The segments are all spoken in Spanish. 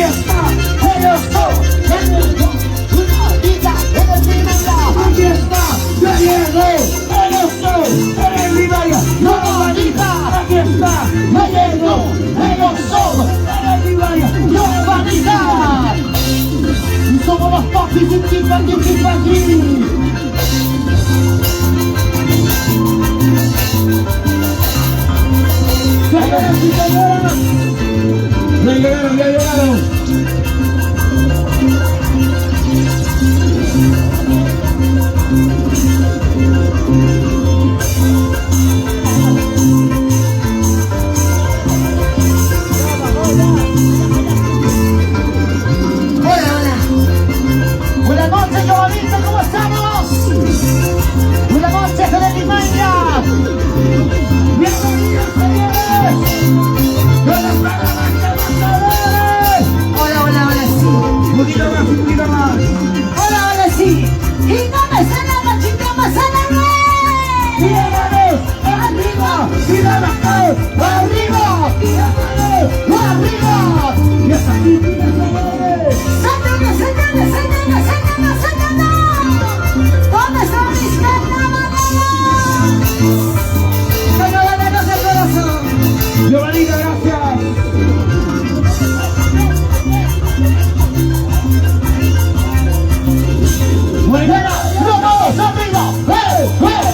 está, ellos son, una vida en el Primaria. Aquí está, yo llego, ellos son, en el Primaria. No vanita, aquí está, yo llego, ellos son, en el Primaria. No vanita. Y somos los papis, aquí. Señoras y señoras, ya llegaron. Hola. Buenas noches, Giovanita, ¿cómo estamos? Buenas noches, de Limaña. Bienvenidos, señores. Hola, sí. Un poquito más. Hola, sí. Y no me sale la chica más a la vez. Y la manos arriba. Y la manos arriba. Y la manos arriba. Y hasta aquí, señores. Señores. ¿Dónde están mis carnavaleros? Carnavaleros del corazón. Giovanita, gracias. Muy buena, las manos arriba,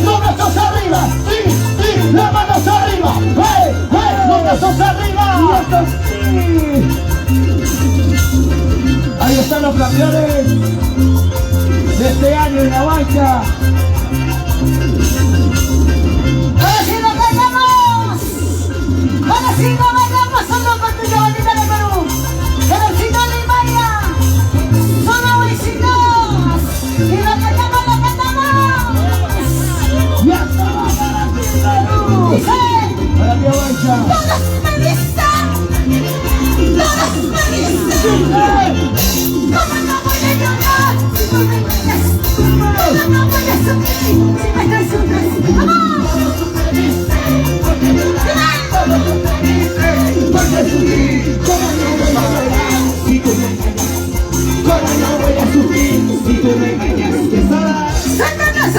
los brazos arriba, sí, las manos arriba, los brazos arriba. Ahí están los campeones de este año en la banca. Ahora sí nos bailamos, solo con tu Giovanita de Perú. El éxito de Limaña, solo visitos, y lo cantamos. Ya estamos para ti, Perú. Para ti, Avanza. Todos me dicen. ¿Cómo no voy a llorar si tú me engañas? ¿Cómo no voy a sufrir si me traicionas? ¡Vamos! Porque sufrir, ¿cómo no voy a llorar si tú me engañas? ¿Cómo no voy a sufrir si tú me engañas? ¡Sácanos!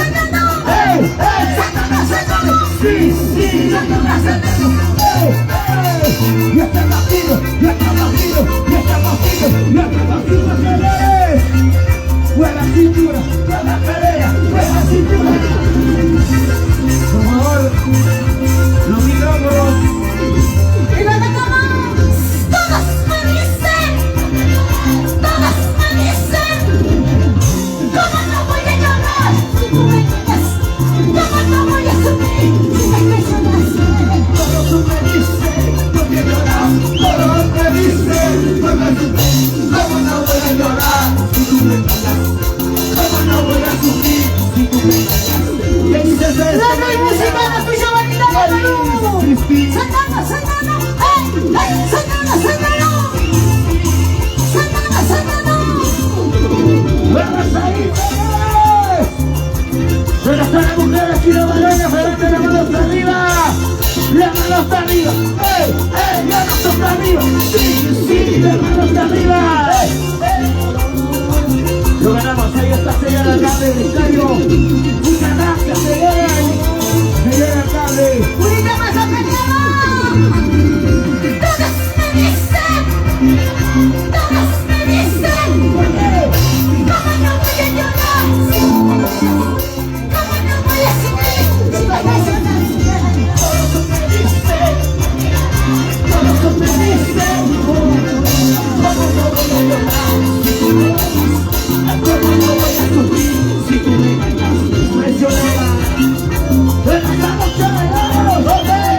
¡Sí! ¡Sácanos! ¡Ya está partido, señores! ¡Buena cintura! ¡Buena pelea! ¡Buena cintura! Por favor, los micrófonos. ¡Y lo cantamos! ¡Todos me dicen! ¿Cómo no voy a llorar si tú me engañas? ¿Cómo no voy a sufrir si me traicionas? Todos me dicen, ¿por qué llorar? Todos me dicen, ¿por qué sufrir? ¿Cómo no voy a llorar si tú me engañas? ¿Cómo no voy a sufrir si tú me engañas? ¿Qué dices de esto? ¡La música de tu Giovanita de Perú! ¡Sácanos! ¡Vamos ahí, señores! ¡Buenas tardes, mujeres y los varones! ¡Levante las manos arriba! ¡Las manos arriba! ¡Las manos arriba! ¡Sí! ¡Las manos arriba! Lo ganamos, ahí está señora Alcalde del estadio. Muchas gracias, señora Alcalde. ¡Unita más apretado! ¡Todos me dicen! ¿Por qué? ¿Cómo no voy a llorar? ¿Cómo no voy a sufrir si me traicionas? Todos me dicen. ¿Cómo no voy a llorar si tú me engañas? ¿Cómo no voy a sufrir si tú me engañas? Traicionera. ¡Estamos chavaleros!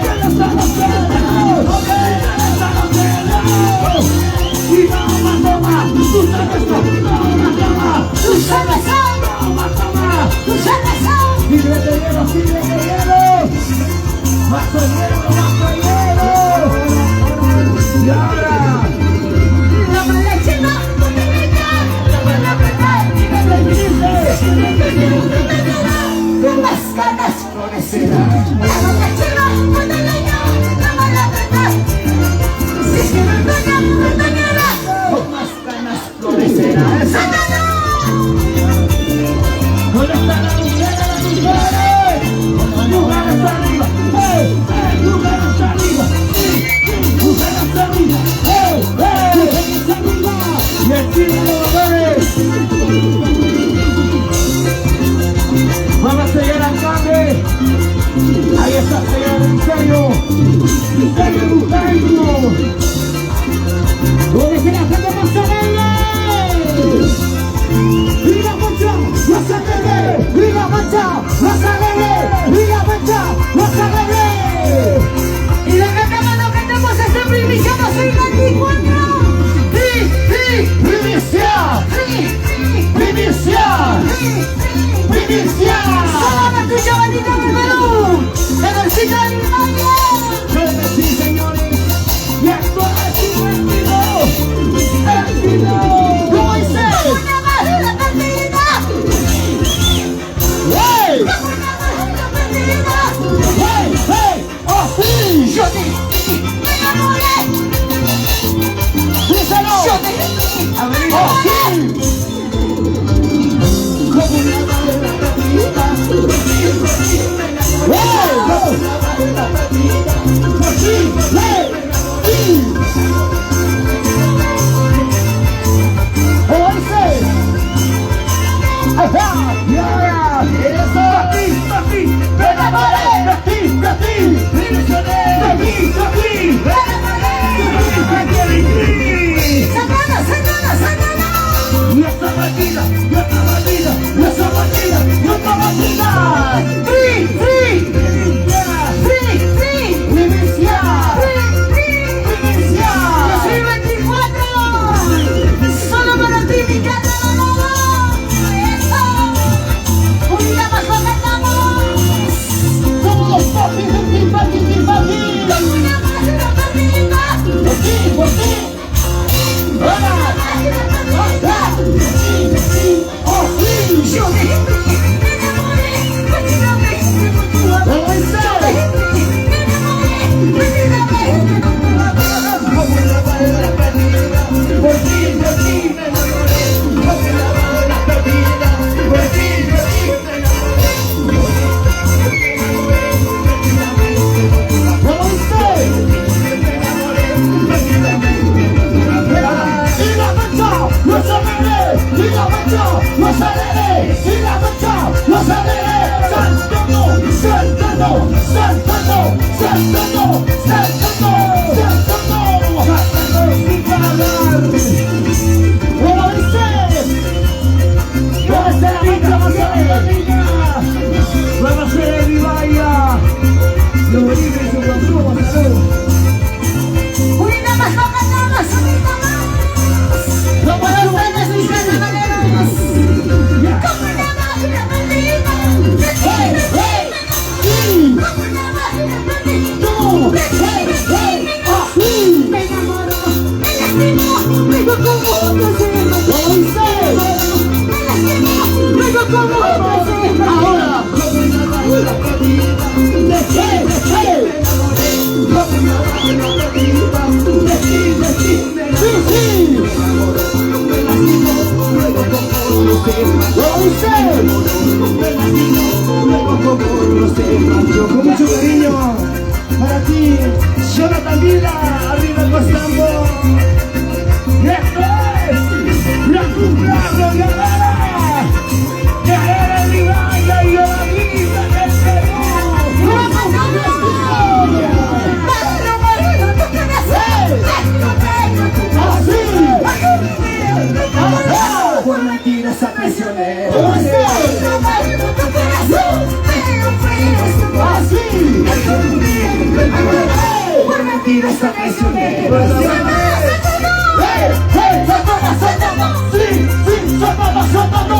buscando. ¿Dónde está la gente más alegre? ¡Y la mancha! ¡Más alegre! ¡Y la mancha! ¡Más alegre! ¡Y la mancha! ¡Más alegre! Y lo cantamos este primicia 2024. ¡Primicia! ¡Primicia! ¡Primicia! ¡Solo tuya, bandita del Perú! ¡Pedorcito del Valle! ¡Sí, señores! ¡Y esto es divertido! ¿Cómo dice? ¡Una más de la partida! ¡Hey! ¡Una más de la partida! ¡Hey! ¡Hey! ¡Oh, sí! ¡Yo me enamoré! ¡Díselo! ¡Yo me ¡oh, sí! ¡Como una más de la partida! ¡Hey! ¡Por sí! ¡Hey! ¡Sí! ¡Ajá! ¡Ya! ¡Eso! ¡De ti! ¡Me enamoré! ¡De ti! ¡Me ilusioné! ¡De ti! ¡Me enamoré! ¡De ti! ¡Sacana! ¡Y esta bandida! ¡Y esta bandida! ¡Y esta bandida! ¡Y esta bandida! ¡Free! ¡Free! ¡Free! ¡Primicia! ¡Primicia! 2024! ¡Solo para ti, mi casa! ¿Por qué? ¡Hola! ¡Oh, sí! ¡Yo me enamoré! ¿Cómo está? Como una bala perdida, por ti me enamoré. Como una bala perdida, por ti me enamoré. ¿Cómo está? ¡Los alegres! ¡Y la mancha! ¡Los alegres! ¡Y la mancha! ¡Los alegres! ¡Saltando! ¡Saltando! ¡Saltando! ¡Saltando! ¡Saltando! ¡Saltando! ¡Saltando sin parar! ¿Cómo dice? ¿Cómo está la mancha más alegre? ¡Vamos a hacer el vivaya! ¡Lo libre y su consumo! ¡Salud! ¡Una más, una más! ¡No puedo ustedes mis carnavaleros! ¡Como una máquina perdida! ¡Hey! ¡Hey! ¡Sí! ¡Como una máquina perdida! ¡Tú! ¡Hey! ¡Hey! ¡Oh, sí! ¡Me enamoro! ¡Me lastimo! ¡Vengo como otro tema! ¡Oh, sí! ¡Me lastimo! ¡Vengo como otro tema! ¡Ahora! ¡Como una máquina perdida! ¡Hey! ¡Hey! ¡Como una máquina perdida! ¡Sí! ¡Sí! Con mucho cariño para ti, Jonathan Vila, arriba el Costambo. Y esto es la cumbia ganadora, Guerrera Rivaya y la vida del Perú. Por mentiras a traicionero. Por mentiras a traicionero. Sí, sí, sótano. Sótano,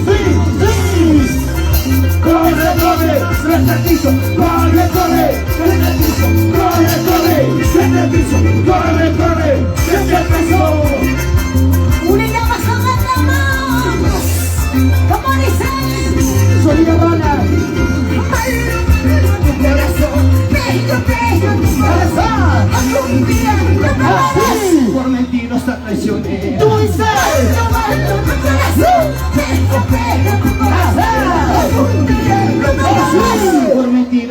sí. Corre, retatizo, corre, retatizo, corre, siempre empezó. Una llama son las llamas, como dicen, solía bala, tu corazón, bello, tu corazón, algún día lo acabarás, por mentiras a traicionero. Tú dices, tu corazón, bello, tu corazón, algún día lo acabarás, por mentiras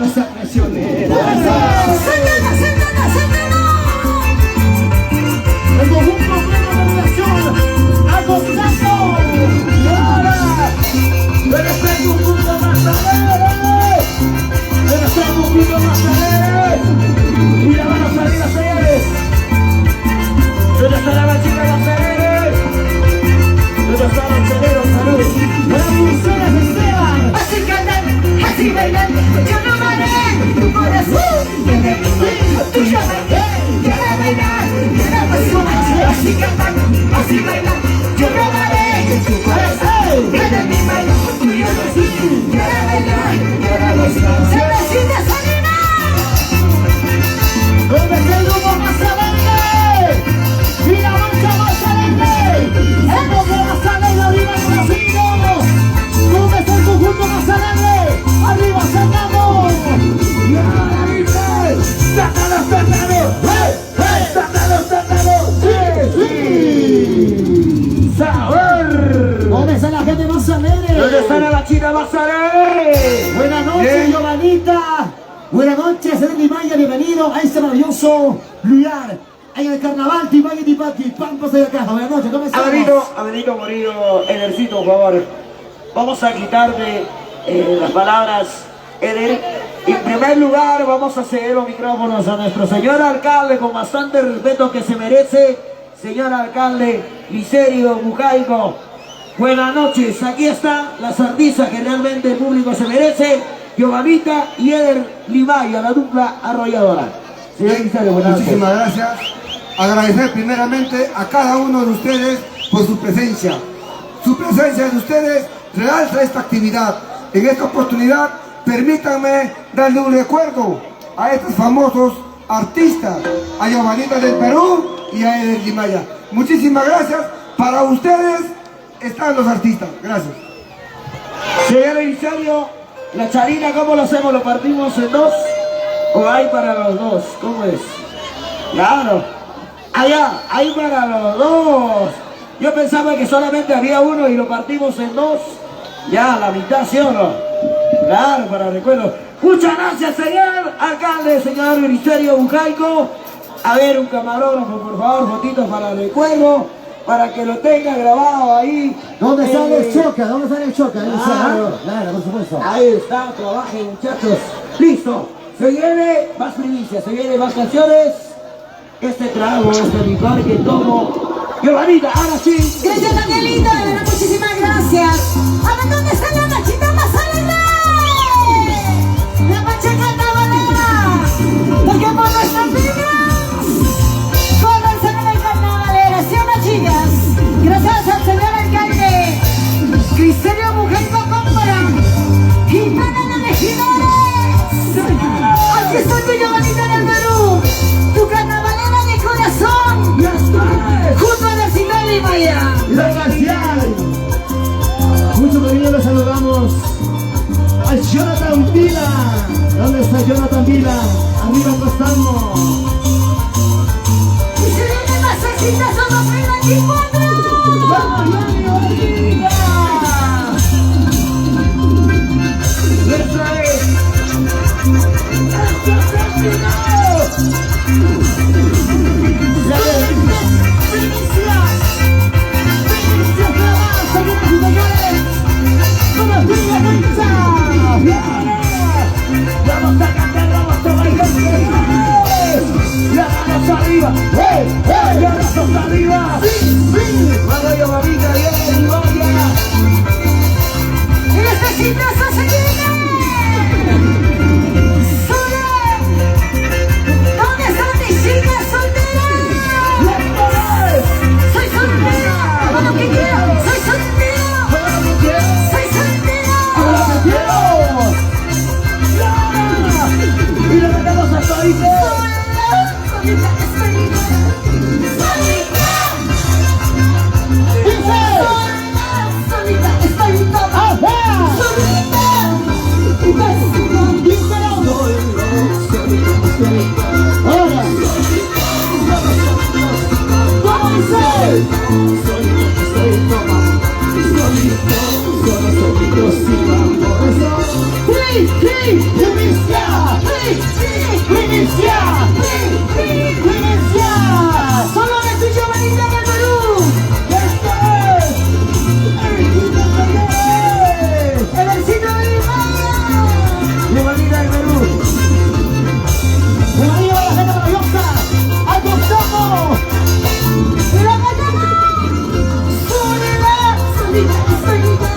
Así cantar, así bailar, yo probaré en tu corazón. Eres mi baile, tú y yo así. Quiero bailar, quiero gozar. ¡Cervecita, salida! ¿Dónde está el grupo más alegre? ¡Y la marcha más alegre! ¡El grupo más alegre, arriba el brasileño! ¿Dónde está el conjunto más alegre? ¡Arriba, Sandamo! ¡Y ahora dice! ¡Sátalos, sátalos! ¡Hey, hey! ¡Sátalos, sátalos! ¡Sí! ¡Sabor! ¿Dónde está la gente más alegre? ¿Dónde está la china más alegre? Buenas noches, Giovanita. Buenas noches, Edel Limaya, bienvenido a este maravilloso lugar. En el carnaval, Timaya y Tipati, Pampas de acá. Buenas noches, ¿cómo estamos? Avenito Morillo, Edercito, por favor. Vamos a quitarle las palabras, Eder. En primer lugar, vamos a ceder los micrófonos a nuestro señor alcalde con bastante respeto que se merece. Señor alcalde Licerio Bujaico, buenas noches. Aquí están las artistas que realmente el público se merece. Giovanita y Eder Limaya, la dupla arrolladora. Señor Licerio, buenas noches. Muchísimas gracias. Agradecer primeramente a cada uno de ustedes por su presencia. Su presencia de ustedes realza esta actividad. En esta oportunidad, permítanme darle un recuerdo a estos famosos artistas, a Giovanita del Perú y a Eder Limaya. Muchísimas gracias. Para ustedes están los artistas. Gracias. Señor Licerio, la charina, ¿cómo lo hacemos? ¿Lo partimos en dos? ¿O hay para los dos? ¿Cómo es? Claro. Allá, hay para los dos. Yo pensaba que solamente había uno y lo partimos en dos. Ya, la mitad, ¿sí o no? Claro, para recuerdo. Muchas gracias, señor alcalde, señor Licerio Bujaico. A ver, un camarógrafo, por favor, fotitos para el recuerdo, para que lo tenga grabado ahí. ¿Dónde sale el Choca? ¿Dónde sale el Choca? Claro, por supuesto. Ahí está, trabajen, muchachos. Listo. Se viene más primicias, se vienen más canciones. Este trago, este licor que tomo. Giovanita, ahora sí. Gracias, Danielito, de verdad, muchísimas gracias. A ver, ¿dónde está la machita más alegre? La machaca carnavalera. Porque por nuestras vidas, cóndanse en el carnavalera, ¿sí o no, chicas? Gracias al señor alcalde Licerio Bujaico Compra y para los regidores. Aquí estoy tu Giovanita del Perú, tu carnavalera de corazón. Junto a la Ciudad de Maya. Gracias. Mucho cariño, le saludamos a Jonathan Vila. ¿Dónde está Jonathan Vila? Arriba estamos. Y se viene más exitoso 2024. ¡Vamos, Mario Oliva! ¡Eso es! ¡Esto es éxito! Vamos a cantar, vamos a bailar, la manos arriba, la manos arriba, cuando yo mamita viene y vaya, Y los exitosos se vienen. ¿Dónde están mis chicas solteras? Soy soltera. Con lo que quiero. Soy soltera. Soy soltera. y lo metemos a solito. Solita estoy solita estoy toda. Solita. Ahora. ¿Cómo dice? Solo de tu Giovanita del Perú. El versito de Limaya. Giovanita del Perú. Arriba la gente maravillosa. ¡Al costado! Y la mañana. Soledad. Solita estoy solita.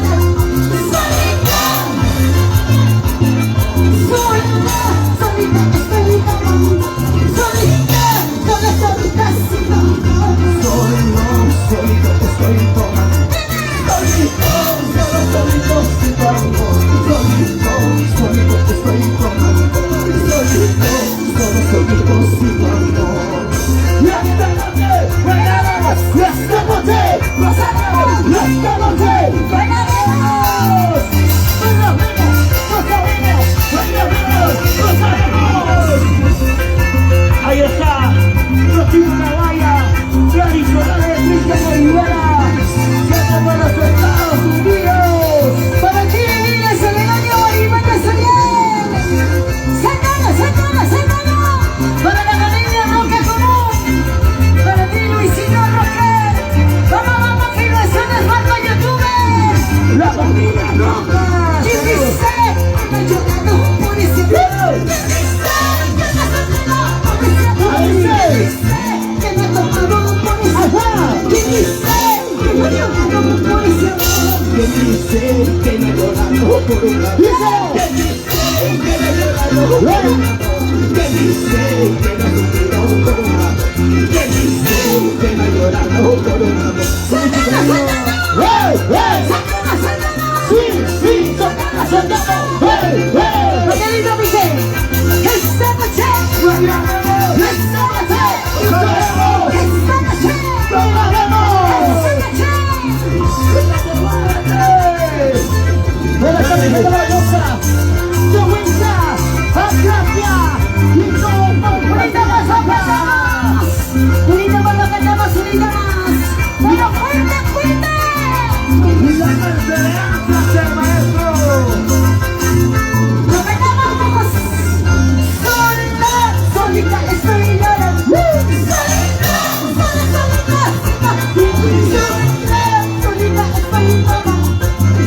por un amor. Que dice que no ha llorado por un amor. Que dice que no ha sufrido por un amor. Que dice que no ha llorado por un amor. Sí, sí, Santana, Santana. Porque el himno dice, esta noche, esta noche, esta noche, Buena camiseta maravillosa. bonita cuando cantamos unidas, pero fuerte, fuerte. Y la perseveranza del maestro. Lo cantamos solita, solita estoy llorando. Solita, solita, solita estoy llorando.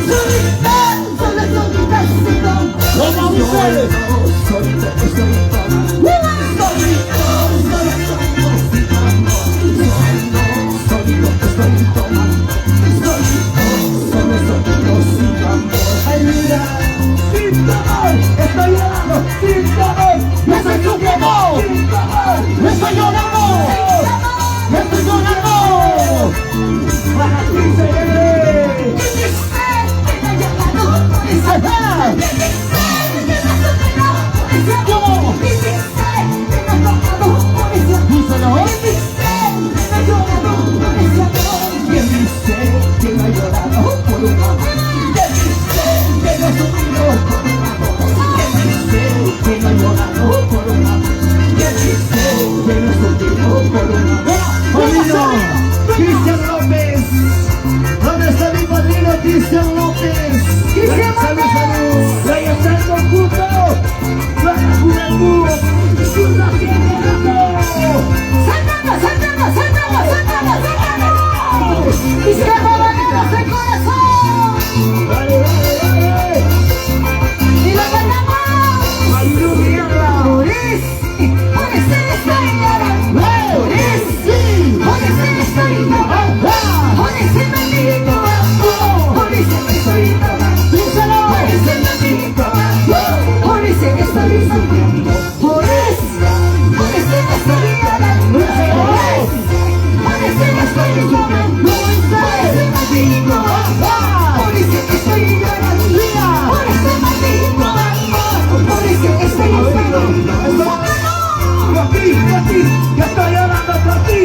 Solita, solita estoy llorando. ¿Cómo dice? Solito estoy tomando. Solito estoy tomando. Ay, mira, sin temor, estoy llorando, sin temor, me estoy sufriendo, sin temor, me estoy llorando, me estoy llorando. Para ti seré. ¿Quién dice que no ha llorado por un amor? ¿Quién dice que no ha sufrido por un amor? ¿Quién dice que no ha llorado por un amor? ¿Quién dice que no ha sufrido por un amor? ¡Padrino! ¡Cristian López! ¿Dónde está mi padrino Cristian López? ¡Cristian ¡Salud, López! salud! ¡Ahí está el conjunto! ¡La juventud! ¡Una fiesta! ¡Santana, Santana, Santana, Santana, Santana! ¡Y se caballeros de corazón! ¡Dale, dale, dale! ¡Y lo cantamos! ¡Marilu Mierda! Por ese estoy llorando. Por ese estoy llorando. Por ese maldito amor. Por ese estoy llorando. Por ese maldito amor. Por ese estoy sufriendo. Por ese estoy llorando. Por ese estoy llorando. Por ese maldito amor. Por ese estoy llorando. Por ese maldito amor. Por ese estoy llorando. Por ti, yo estoy llorando por ti,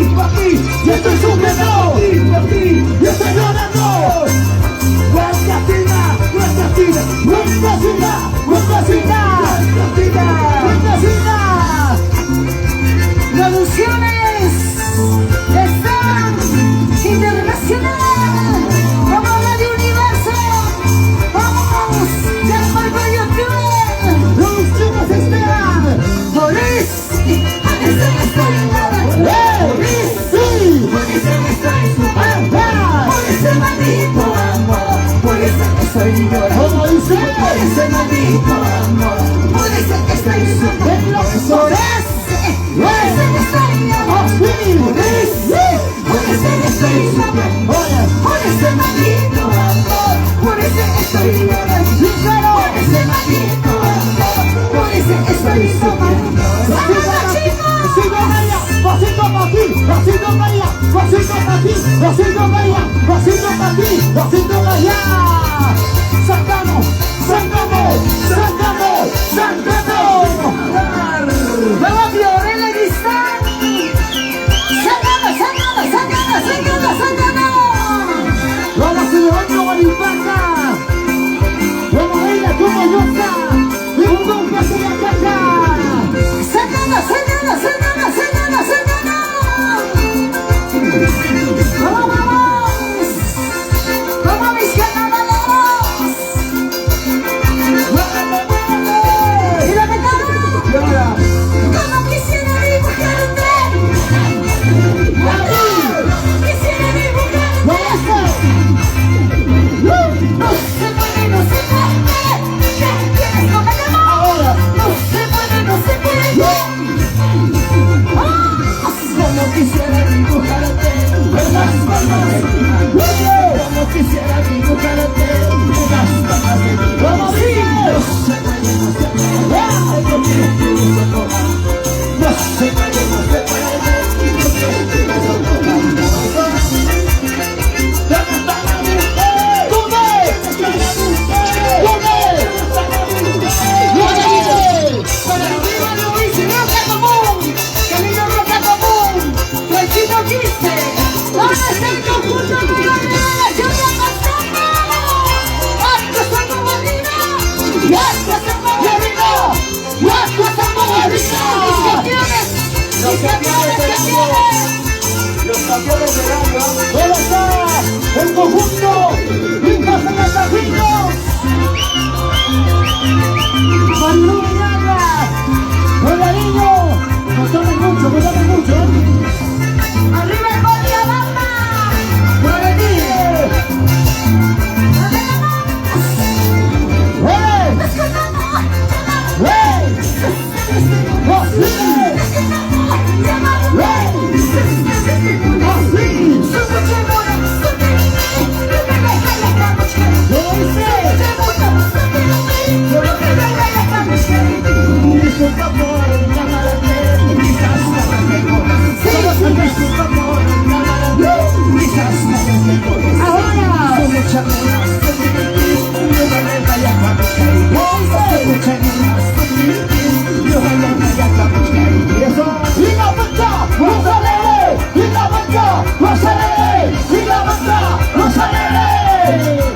yo estoy sufriendo por ti, yo estoy llorando. Huescasina, huescasina, huescasina, huescasina, huescasina. Producciones están internacional. Vamos Radio Universo. Vamos del Palco YouTube. Producciones están. Por ese estoy llorando. Por ese estoy sufriendo. Por ese maldito amor. Por ese estoy llorando. ¿Cómo dice? Por ese maldito amor. Por ese estoy sufriendo. Por ese estoy llorando. Por ese estoy sufriendo. Por ese maldito amor. Por ese estoy llorando. Por ese maldito amor. Por ese estoy sufriendo. ¡Vamos, chicos! Vasito para ti, vasito para allá, vasito para ti, vasito para allá, vasito para ti, vasito para allá. Sacamos, sacamos, sacamos, sacamos. ¡Vamos, Fiorella y Cristán! ¡Sácalo, sácalo, sácalo, sácalo, sácalo! Vamos a celebrar Guaripaca. Vamos a ir a Comayosa. Y un compás en la caja. ¡Sácalo, sácalo, sácalo, sácalo, sácalo! ¡Vamos, vamos! ¡Vamos, mis carnavales! Mis campeones que vienen. Los campeones del año. ¿Dónde está el conjunto? ¡Hijos de los Tajinos! Manu Miranda, Ronaldinho, no tomen mucho, no tomen mucho. Arriba el Cochabamba. ¡Guaraní! ¡Hey! ¡Hey! ¡Los Tigres!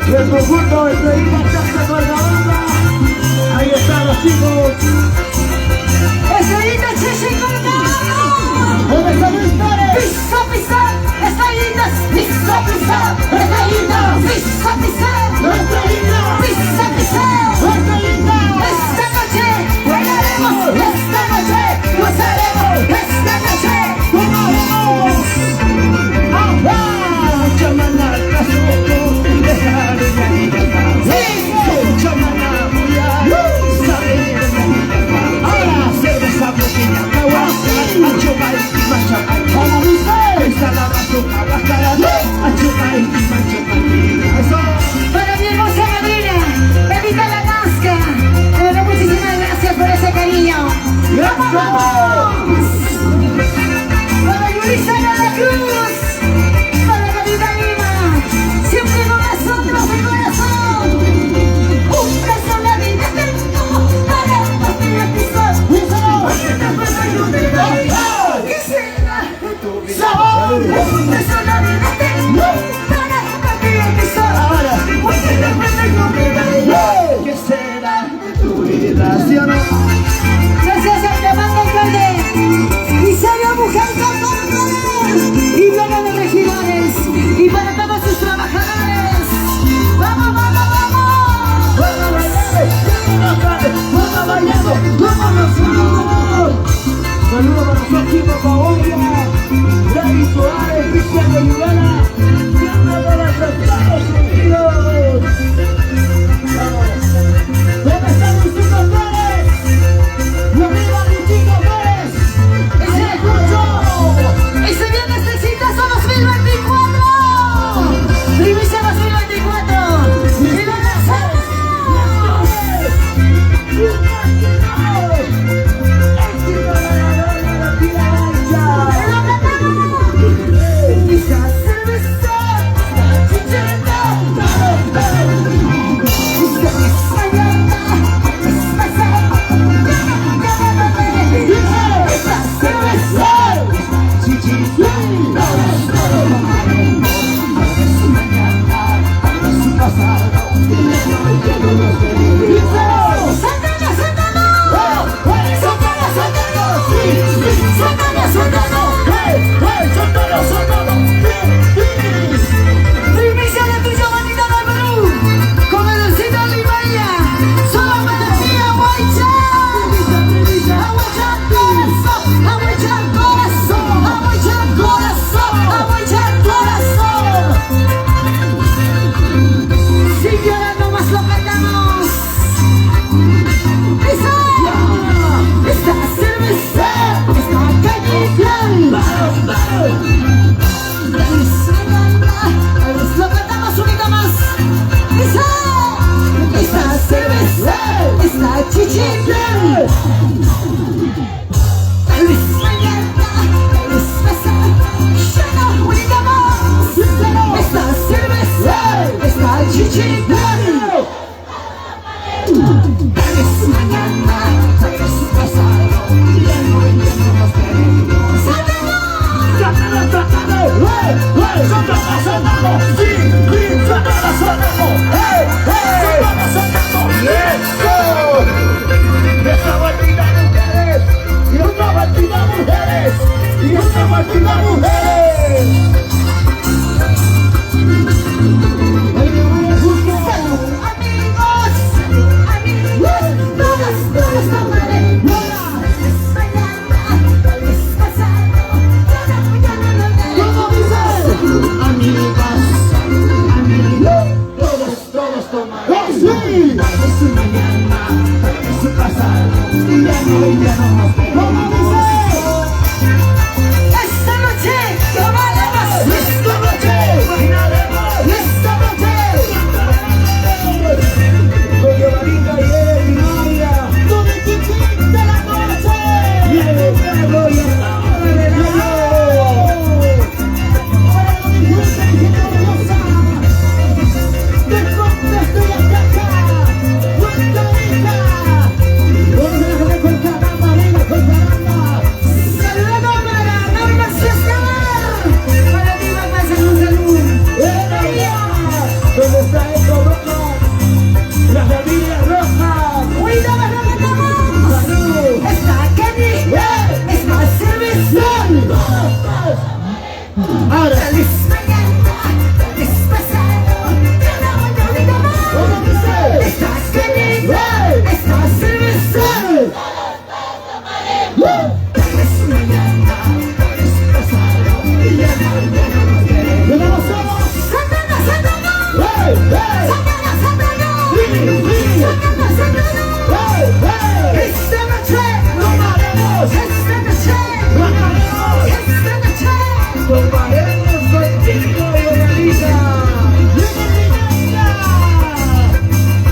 El conjunto de Estrellita Chasta Córdoba. Ahí están los chicos. Estrellita Cheche Córdoba. ¿Dónde están mis pares? Pisa, pisa, estrellitas. Pisa, pisa, estrellitas. Pisa, pisa, ¡Estrellita! pisa, pisa. ¡Estrellita! Esta noche bailaremos, esta noche gozaremos, esta noche ¡Tomaremos! ¡Ajá! Chamana, Casoco, dejar de Chamana, ahora cerveza pequeña, caguasa, ancho maíz y mancha maíz. ¡Como dice! Esta la bazooka, bacalao, ancho maíz y mancha maíz. Eso. para mi hermosa madrina, Evita la Nazca. De verdad, muchísimas gracias por ese cariño. ¡Vamos! Para Yulisa de la Cruz, para Capitán Lima, siempre con nosotros de corazón. Un beso en la vida tengo para partir el pisón. Porque te puedo ayudar. ¿Qué será de tu vida? Un beso en la vida tengo para partir el pisón. Porque te puedo ayudar. ¿Qué será de tu vida? ¿Sí o no? Gracias al llamado alcalde y serio mujer con controles y vienen de regidores y para todos sus trabajadores. ¡Vamos, vamos, vamos! ¡Vamos bailando! ¡Vámonos! Saludos para los chicos Paola, David Suárez, Cristian Y esta maldita mujer. Todos tomaré. Mañana, tal vez pasado. Ya no volveré. Amigas, amigos, todos tomarán. Tal vez su mañana, tal vez su pasado. Y ya no nos veremos. Esta noche tomaremos. Esta noche bailaremos. Esta noche Con Giovanita y él y Mayra. con el chiquín de la noche. Y el perro y el padre de la Para que disfruten y gente orgullosa. Después estoy acá. Nuestra hija. Vamos a dejar con caramba, venga con caramba. Saludando para Norma César. Para ti, mamá, salud, salud. ¿Dónde está Eco Rojas? La familia Rojas. Cuidado, no metamos. Salud. Está Kenny. Es más cerveza. Ahora, Tal vez mañana, tal vez pasado. Ya no volveremos. Está Kenny. Es más cerveza. Tal vez mañana, tal vez pasado. Ya no volveremos. Llegamos todos. Santana, Santana. hey, hey, Santana, Santana. sí, Santana, Santana. hey, hey. Esta noche Tomaremos, esta noche ganaremos, esta noche tomaremos contigo, Giovanita.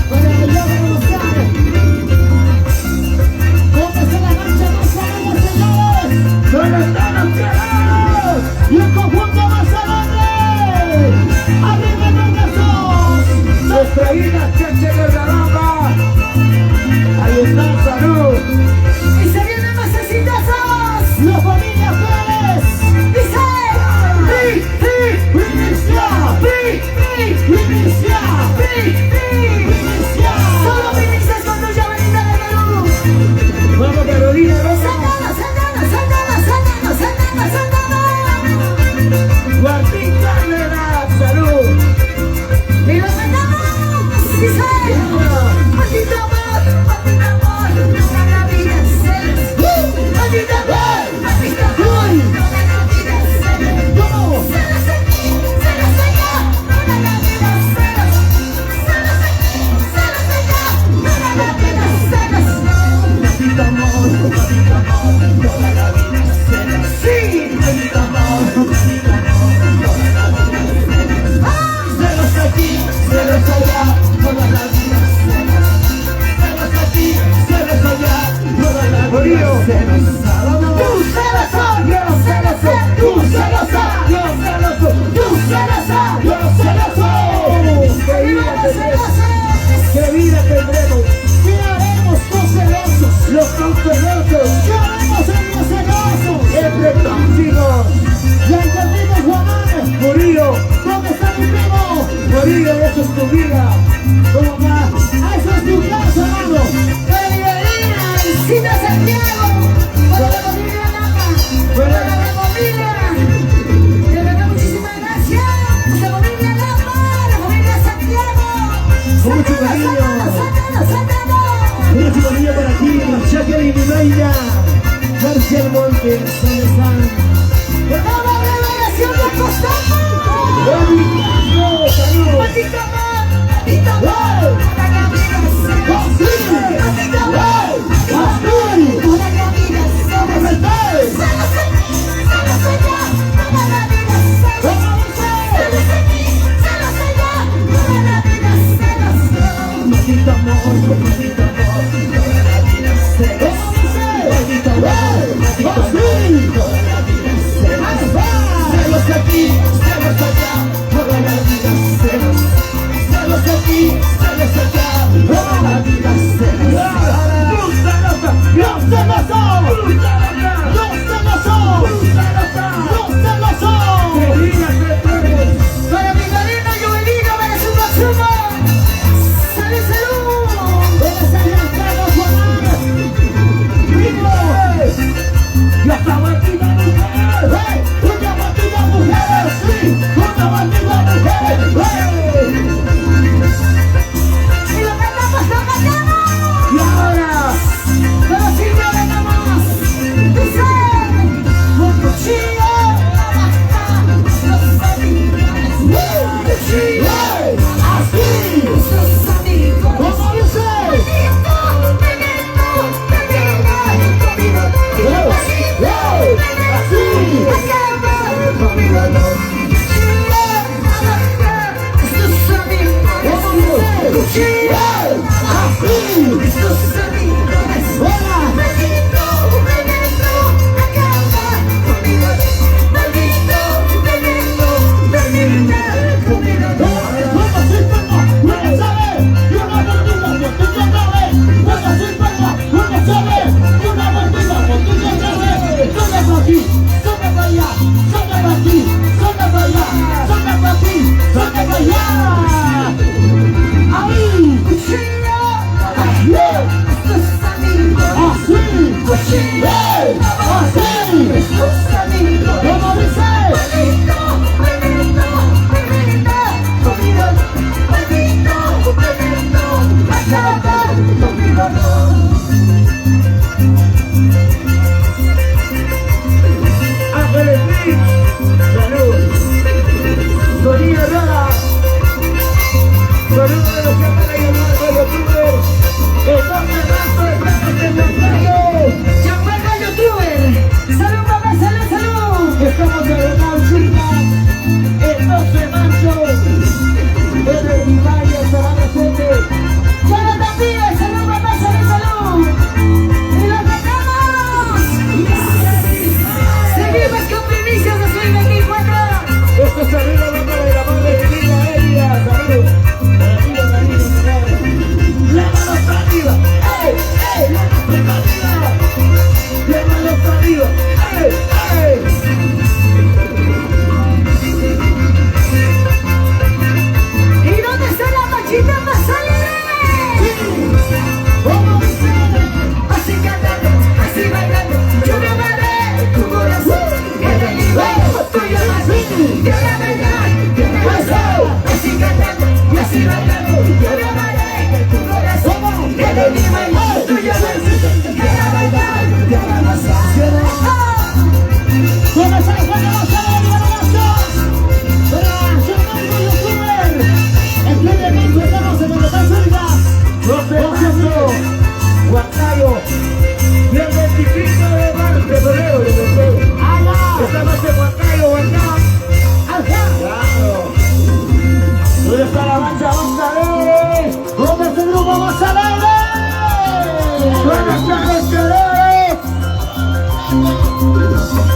para yo conocer cómo es la marcha más alegre, señores, ¿Dónde están los queridos? y el conjunto más alegre. Arriba los brazos. Nuestra hija Cheche de Garamba. Ahí está, salud. Y se vienen más exitosos. Los familias Pérez. Dice. Primicia. Primicia. Primicia. Solo primicias cuando ya venida de Perú. Vamos, Carolina Rosa. Santana, Santana, Santana, Santana, Santana, Santana. Martín Cárdenas, salud. Y los mandamos. Dice. Maldito amor, maldito amor. Toda la vida celos. Maldito amor, maldito amor. Toda la vida celos. ¿Cómo? Celos aquí, celos allá. Toda la vida celos. Celos aquí, celos allá. Toda la vida celos. Maldito amor, toda la vida celos. Sí, maldito amor, toda la vida celos. Celos aquí, celos allá, toda la vida celos. Celos aquí, celos allá, toda la vida celos. Tú celoso, yo celoso. Tú celoso, yo celoso. Tú celoso, yo celoso. ¡Qué vida ¡Vamos tendremos! celosos! ¡Qué vida tendremos! ¿Qué haremos con celosos? ¡Los cautelosos! ¿Qué haremos en los celosos? ¡Entre tóxicos! Ya entendimos, Juan. ¡Murillo! ¿Dónde está mi primo? ¡Murillo, eso es tu vida! ¿Cómo va? ¡Ah, eso es tu casa, hermano! ¡Periodina! ¡Cita Santiago! ¡Para la familia Lapa! ¡Para la familia! De verdad, muchísimas gracias. La familia Lapa, la familia Santiago. Con mucho Santana, cariño. Santana, Santana, Santana. ¡Mucho cariño por aquí! ¡Jacqueline y Mayra! ¡Marcial Montes! ¿Dónde están? ¡Vamos a revelación de Costazo! ¡Buenos ¡salud! ¡Maldito amor! ¡Maldito amor! ¡Toda la vida celos! ¡Maldito amor! ¡Toda la vida celos! Celos aquí, celos allá. Toda la vida celos. Celos aquí, celos allá. Toda la vida celos. ¡Maldito amor! ¡Maldito amor! ¡Toda la vida celos! ¡Maldito amor! ¡Maldito amor! ¡Toda la vida celos! ¡Celos aquí! ¡Celos allá! ¡Toda la vida celos! ¡Celos aquí! ¡Celos allá! ¡Toda la vida celos! ¡Tú celosa!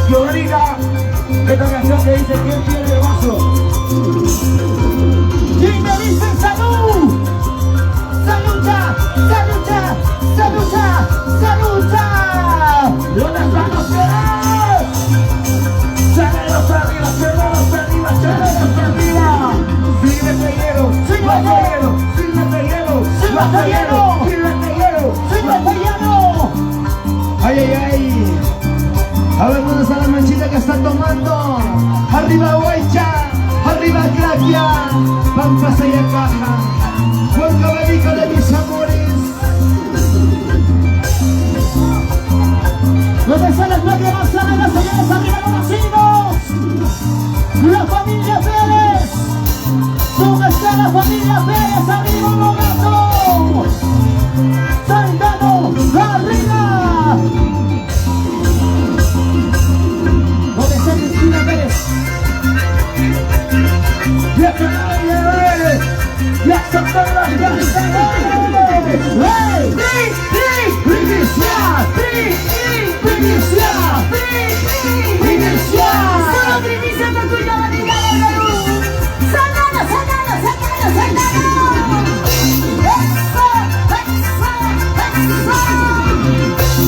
Giovanita, esta canción que dice ¿quién tiene el vaso? Y me dicen salud. Salucha, salucha, salucha, salucha. ¿Dónde están los ceros? Ceros arriba, ceros arriba, ceros arriba. Sírvete hielo, sírvete hielo, sírvete hielo, sírvete hielo, sírvete hielo, ¡Sírvete hielo! Ay, ay, ay. A ver dónde está la manchita que está tomando. Arriba Huaycha, arriba Gracia, Pampas y Caja. Buen caballito de mis amores. ¿Dónde están las guardias más sanas, señores? ¡Arriba los vecinos! ¡La familia Pérez! ¿Dónde está la familia Pérez? ¡Arriba un momento! ¡Soldado, arriba! ¿Dónde está Cristina Pérez? ¡Ya se ¡ya se ¡Hey! ¡Primicia! ¡Primicia! ¡Primicia! ¡Solo primicia con tu llamadita de Perú! ¡Sácalo, sácalo, sácalo, sácalo! ¡Eso! ¡Eso! ¡Eso!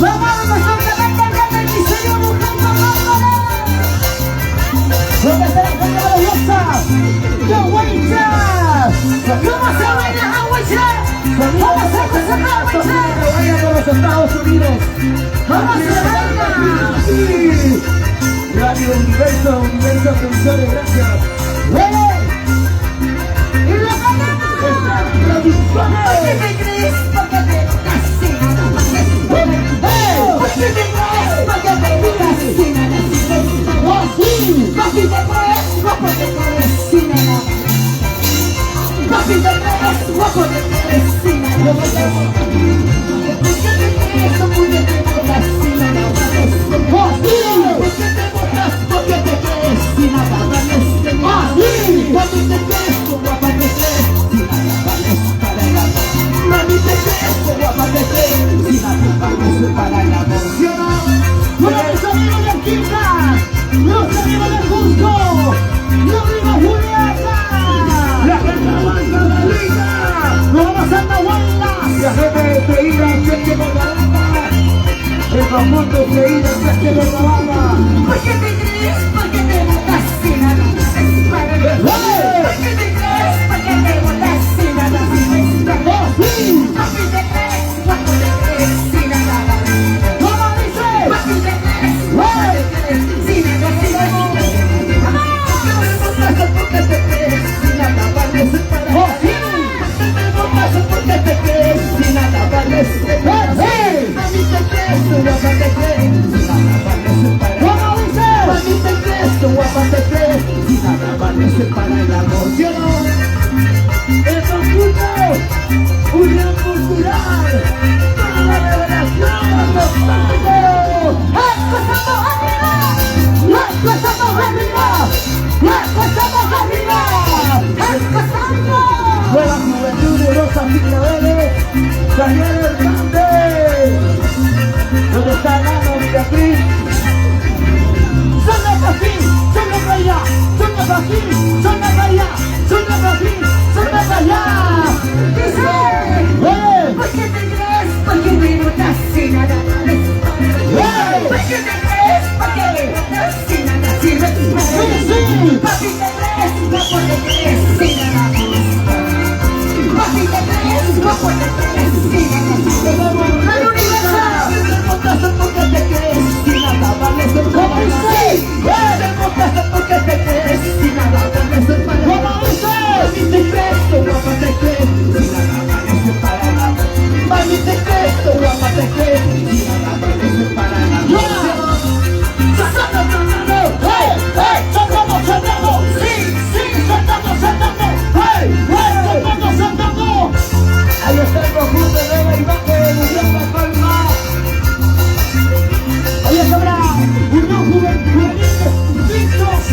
¡Vamos, nosotros! ¡Vente, vente, mi señor! ¡Buscando Mándole! ¿Dónde está la familia gloriosa? ¡Qué Huaycha! ¿Cómo se baila a Huaycha? ¿Cómo se baila a Huaycha? vaya con los Estados Unidos! ¿Cómo se baila? Radio Universo Producciones, gracias. ¡Y lo ganamos! ¿Por qué te crees? ¿Por qué te fascina? ¿Por qué te crees? ¿Por qué te fascina? ¡Oh, sí! ¿Por qué te crees? ¿Por qué te fascina? ¿Por qué te crees? ¿Por qué te fascina? ¿Por qué te crees? ¿Por qué te fascina? ¡Oh, sí! ¿Por qué te botas? ¿Por qué te crees? Si nada vales. ¡Oh, sí! ¿Por qué te crees? ¿Cómo guapa te crees? Si nada vales para el amor. Mami, te crees, ¿cómo guapa te crees? Si nada vales para el amor. ¿Sí o no? ¡Bueno, mis amigos de Quinta! ¡Los amigos de Cusco! ¡Los amigos Julieta! ¡La gente de Huayla! ¡Nos vamos a Nahuaylas! La gente de Teíra, Cheche Cordabamba. El conjunto de Teíra, Cheche Cordabamba. ¿Por qué te crees? ¿Por qué te botas si nada vales para el amor? ¿Por qué te crees? ¿Por qué te botas si nada vales para el amor? ¿Por qué te crees? ¿Por qué te crees si nada vales? ¿Cómo dice? ¿Por qué te crees? ¿Por qué te crees si nada vales? ¿Por qué te crees si nada vales para el amor? ¿Por qué te crees si nada vales para el amor? Mami, te crees, tu guapa te crees si nada vales para el amor. ¿Cómo dice? Mami, te crees, tu guapa te crees si nada vales para el amor. ¿Sí o no? El conjunto Unión Cultural para la revelación de los santos. ¡Empezamos arriba! ¡Empezamos arriba! ¡Empezamos arriba! ¡Empezamos! Nueva Juventud de Rosa Claveles, Daniel Hernández. ¿Dónde está Nano Beatriz? ¡Son de aquí! ¡Son de allá! ¡Son de aquí! ¡Son de allá! ¡Son de aquí! ¡Son de allá! Dice, ¿por qué te crees? ¿Por qué te botas si nada vales? ¿Por qué te crees? ¿Por qué te botas si nada sirves? ¿Por qué te crees? ¿Por qué te crees si nada vales? ¿Por qué te crees? ¿Por qué te crees si nada sirves? ¡La universal! ¿Te botas porque te crees si nada vales? ¿Cómo dice? ¿Te botas porque te crees si nada vales? ¿Cómo dice? Mami, te crees, tu guapa te crees si nada vales para el amor. Mami, te crees, tu guapa te crees si nada vales para el amor. ¡Saltamos! ¡Sí! ¡Saltamos! Ahí está el conjunto de Iván de Unión La Palma. Ahí sobra Unión Juvenil, Victos,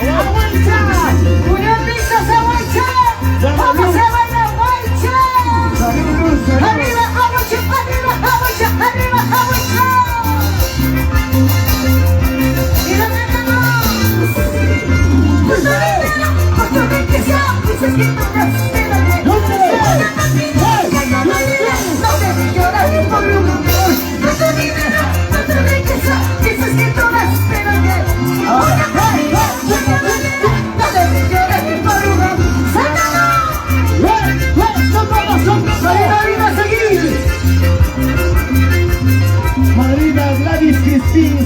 Aguanta,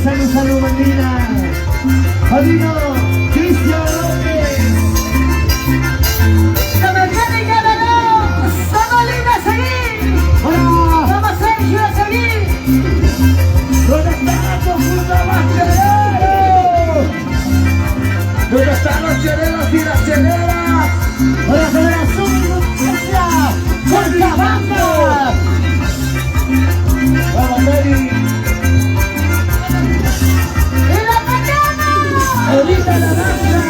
salud, Mandina. Padrino, Cristian López. La mecánica de los Samolina a seguir. Hola. Vamos Sergio a seguir. ¿Dónde están los putos machereros? ¿Dónde están los chereros y las chereras? Hola, Federación Noticia. Cochabamba. Vamos, Mary. En la mañana. Ahorita la danza.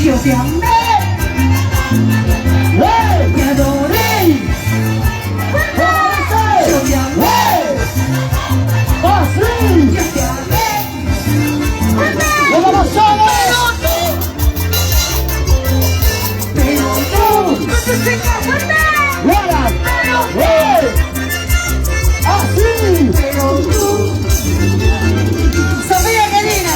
Yo te amé. ¡Hey! Te adoré. Yo te amé. ¡Ah, sí! Yo te amé. ¡No vamos solos! Pero tú. No te tengas ¡Hola! Pero ¡Hey! ¡Ah, sí! Pero tú. Sofía Karina.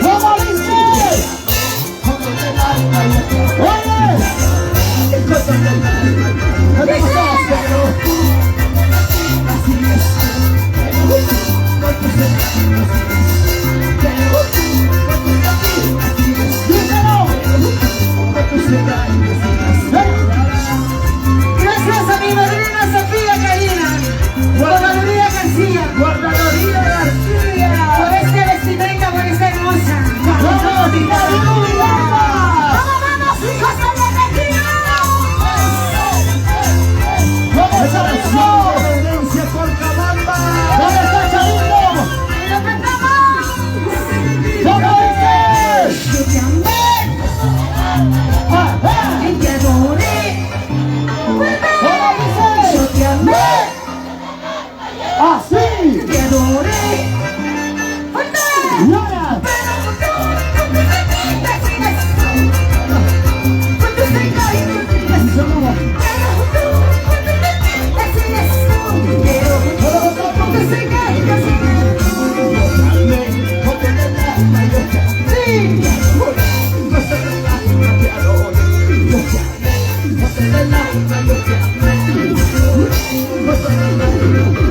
¿Cómo dice? ¡Oye! ¡No te Gracias a mi madrina Sofía Karina. Guardaduría García. Guardadoría García. Por este vestimenta, por esta hermosa. ¡Vamos, ¡Vamos, hijos de la región! ¡Vamos a la Providencia Cochabamba! ¿Dónde está Chavito? ¡Lo cantamos! ¿Cómo dice? Yo te amé, ¡Ah, ah! y te adoré. ¿Cómo dice? Yo te amé, ¡Ah, sí! te adoré. ¡Fuerte! ¡Y ahora!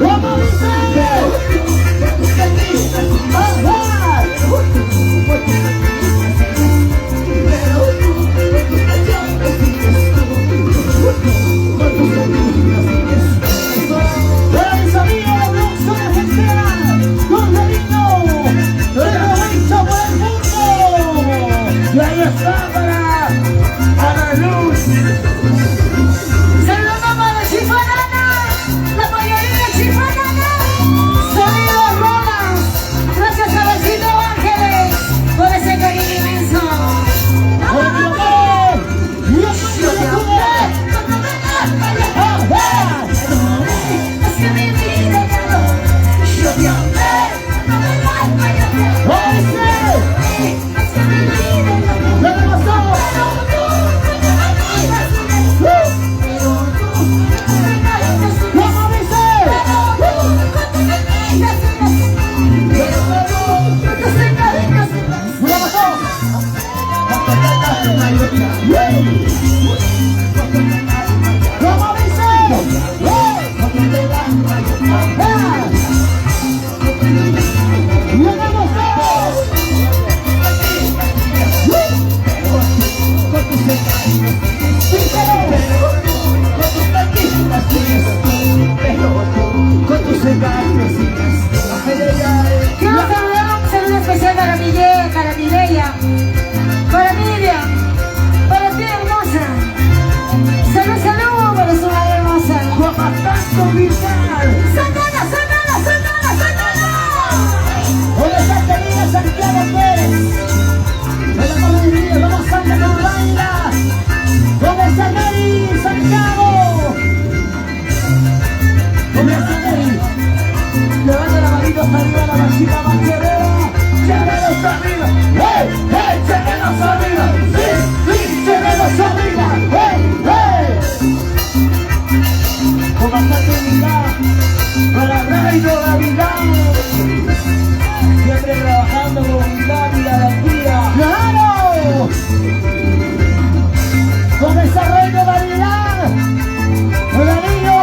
¿Cómo dice? ¡Ah, ah! ¡Para mis amigos de Producción Argentina! ¡Con cariño! ¡Pero hecho por el mundo! Y ahí está para Ana Luz. Saludamos a la chifanana, la mayoría chifanana. Sonido Rolas. Gracias a Besito Ángeles por ese cariño inmenso. ¡Hola, mi amor! ¡Y yo te amé! ¡Ah, ah! Es que mi vida ya yo te amé. ¿Cómo dice? Es que mi vida ¡No te pasó! ¿Cómo dice? ¡No te pasó! ¿Cómo dice? ¡Ah! ¡No te pasó! Con tus engaños Quiero saludar un saludo especial para Mireia, para Miriam, para ti hermosa. Salud para su madre hermosa. comandando Vidal. ¡Santana! ¿Dónde está querida Santiago Pérez? ¡Hola, Madrid! ¡Vamos, Santa Catarina! ¿Dónde está Mary Santiago? ¿Dónde está Mary? Levanta la manito arriba, la machita maccherera. ¡Chereros arriba! ¡Hey, hey! ¡Chereros arriba! ¡Sí, sí! ¡Chereros arriba! ¡Hey, hey! Comandante Vidal, para Reino Navidad. Siempre trabajando con humildad y garantía. ¡Claro! Con esa Reino Navidad. ¡Hola, niño!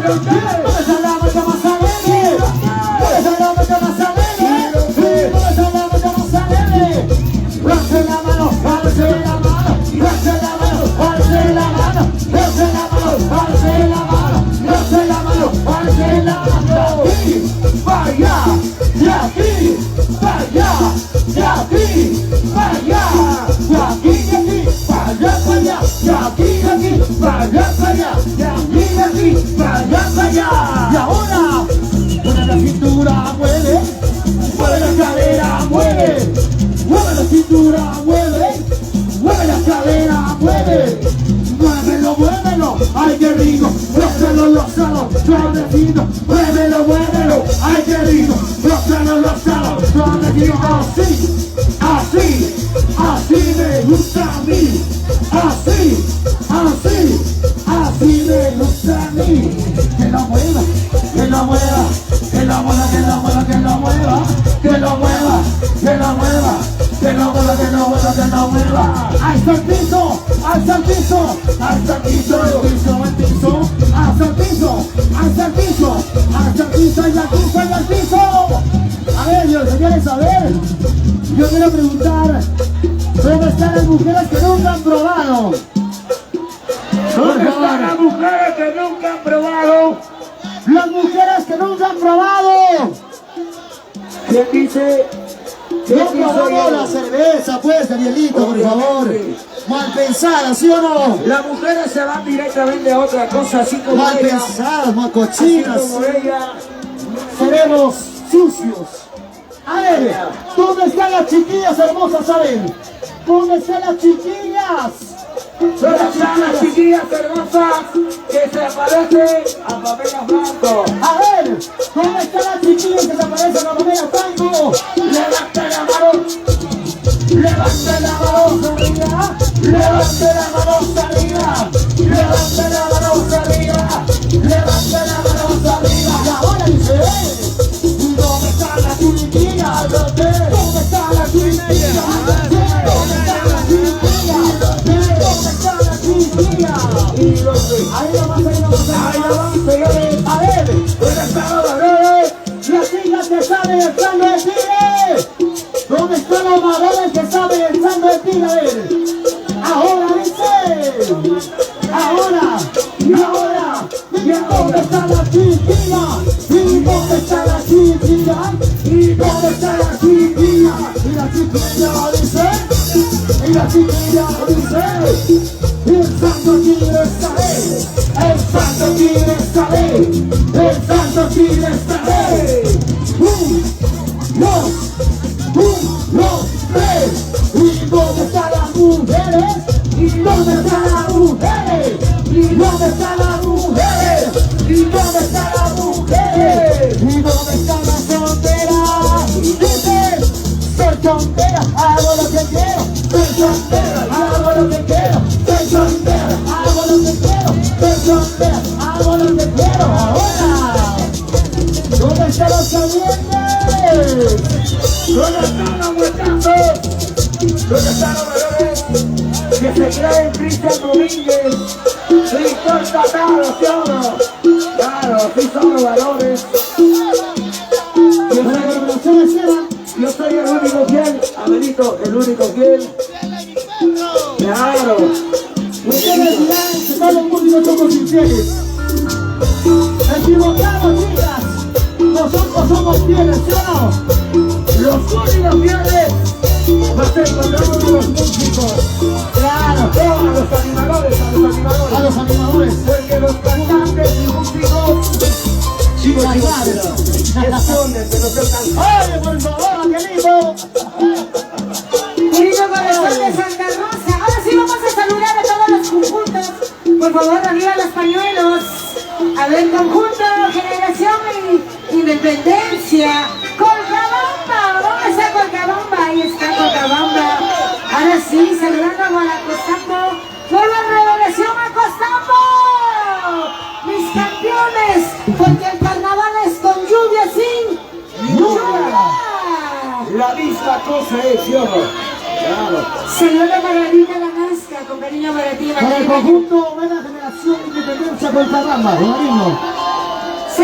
¿Dónde está la mucha más alegre? ¿Dónde está la mucha más alegre? ¿Dónde está la mucha más alegre? Alce la mano, alce la mano, alce la mano, alce la mano, alce la mano, alce la mano, alce la mano, alce la mano. De aquí, para allá, de aquí, para allá, de aquí, para allá, de aquí, para allá, para allá, de aquí, para allá, para allá. Y ahora, mueve la cintura, mueve la cadera, mueve la cintura, mueve la cadera, muévelo, ay qué rico, lózalo, suavecito, muévelo, ay qué rico, lózalo, suavecito, así me gusta a mí, así me gusta a mí, que lo mueva, que lo mueva, que lo mueva, que lo mueva, que lo mueva, que lo mueva, que lo mueva, que lo mueva, que lo mueva, que lo mueva, hasta el piso, hasta el piso, hasta el piso, el piso, el piso, hasta el piso, hasta el piso, hasta el piso, y al piso, y al piso. A ver, señores, a ver, yo quiero preguntar, ¿dónde están las mujeres que nunca han probado? ¿Dónde están las mujeres que nunca han probado? Las mujeres que nunca han probado. ¿Quién dice? No probamos la cerveza, pues, Danielito, por favor. Mal pensada, ¿sí o no? Las mujeres se van directamente a otra cosa, así como Mal ella. pensadas, mal Así cochinas. como ella. Seremos sucios. A ver, ¿dónde están las chiquillas hermosas? A ver, ¿dónde están las chiquillas? ¿Dónde están las chiquillas hermosas que se parecen a Pamela Franco? A ver, ¿dónde están las chiquillas que se parecen a Pamela Franco? Levante la mano. Levante la mano arriba. Levante la mano arriba. Levante la mano arriba. Levante la mano arriba. Y ahora dice, ¿y dónde están las chiquillas? ¿Dónde están las chiquillas? ¿Dónde están las chiquillas? ¿Dónde están las chiquillas? ¿Y dónde? ahí nomás, Ahí van, señores. A ver, ¿Dónde están los varones? las chicas que saben el plano de tigre. ¿Dónde están los varones que saben el plano de tigre? A ver, ahora dice, ahora, ¿Y ahora? ¿y dónde están las chiquillas? ¿Y dónde están las chiquillas? ¿Y dónde están las chiquillas? Y la chiquilla dice, Y la chiquilla dice, el santo tigre estaré, el santo tigre estaré, el santo tigre estaré. Dos, tres. ¿Y dónde están las mujeres? ¿Y dónde están las mujeres? ¿Y dónde están las mujeres? ¿Y dónde están las mujeres? ¿y dónde están las solteras? Dice, Soy soltera, hago lo que quiero. soy soltera, hago lo que quiero, soy soltera, Hago lo que quiero, soy soltera. hago lo que quiero. Ahora, ¿dónde están los calientes? ¿Dónde están los muchachos? ¿Dónde están los valores que se creen Cristian Domínguez? Víctor Tataro, ¿sí o no? Claro, sí son los valores. Las revelaciones eran, Yo soy el único fiel, Abelito, el único fiel. Claro. ustedes dirán que todos los músicos somos infieles. Equivocados, chicas. Nosotros somos fieles, ¿sí o no? Los únicos fieles los encontramos en los músicos. Claro, No, a los animadores, a los animadores. a los animadores. Porque los cantantes y músicos, chicos, que esconden, pero se cansan. ¡Oye, por favor, Angelito! Querido corazón de Santa Rosa, ahora sí vamos a saludar a todos los conjuntos. Por favor, arriba los pañuelos. A ver, conjunto, generación e independencia. Colcabamba, ¿dónde está Colcabamba? Ahí está Colcabamba. Ahora sí, saludando a Guadalajara. Nueva revelación a Costambo. Mis campeones, porque el carnaval es con lluvia, sin lluvia. La misma cosa es, ¿sí o no? Claro. Saluda para Rita la Nazca, con cariño para ti, Para el Martina. conjunto Nueva Generación Independencia con Caramba, Domingo.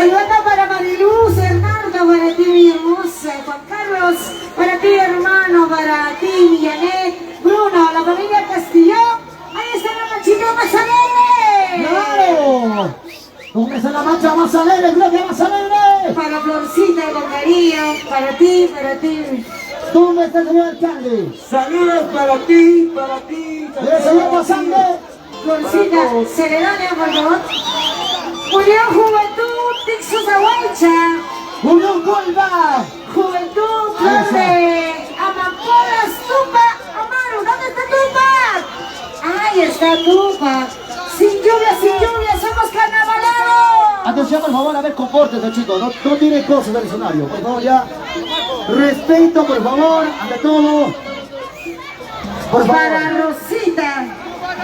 Saludando para Mariluz, Hernando, para ti mi hermosa, Juan Carlos, para ti hermano, para ti mi Janet, Bruno, la familia Castillón. Ahí está la manchita más alegre. ¡Claro! ¿Dónde está la mancha más alegre? ¡Gloria más alegre! Para Florcita con cariño, para ti, para ti. ¿Dónde está el señor alcalde? Saludos para ti, para ti. ¡El señor Pasante! Florcita, Ceredonia, por favor. Unión Juventud, Tixus Aguaycha. ¡Unión Golba! Juventud, Flor de Amapolas, Tupac, Amaru, ¿dónde está Tupac? Ahí está Tupac. Sin lluvia, somos carnavaleros. Atención, por favor, a ver, compórtense, chicos. No tiren cosas del escenario. Por favor, ya. Respeto, por favor, ante todo. Por favor. Para Rosita,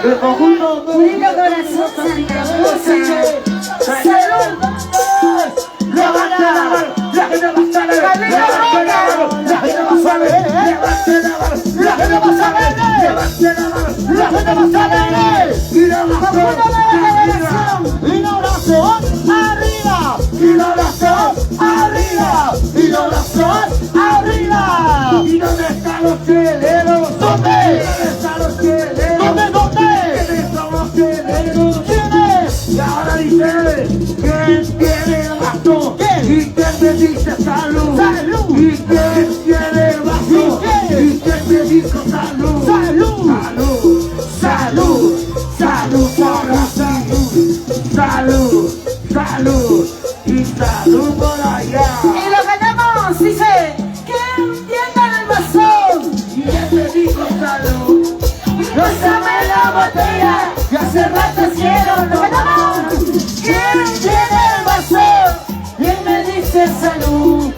El conjunto lindo corazón, Santa Rosa. Salud. Levante la mano, la gente va a saber. Levante la mano, la gente va a saber. Levante la mano, la gente va a saber. Levante la mano, la gente va a saber. Inauguración arriba. Inauguración arriba. Inauguración arriba. ¿Y dónde están los cheleros? ¿Dónde? ¿Dónde están los cheleros? ¿Dónde? ¿Quiénes son los cheleros? ¿Quiénes? Y ahora dice, ¿quién tiene el vaso? ¿Quién? ¿Y quién me dice salud? ¡Salud! ¿Y quién tiene el vaso? ¿Y quién? ¿Y quién me dice salud? ¡Salud! Salud, salud, salud por la salud. Salud, salud y salud por allá. Y lo ganamos, dice, que entiendan el vaso. ¿Y quién me dijo salud? Pásame la botella, Que hace rato quiero, lo ganamos. ¿Quién tiene el vaso? Y él me dice salud.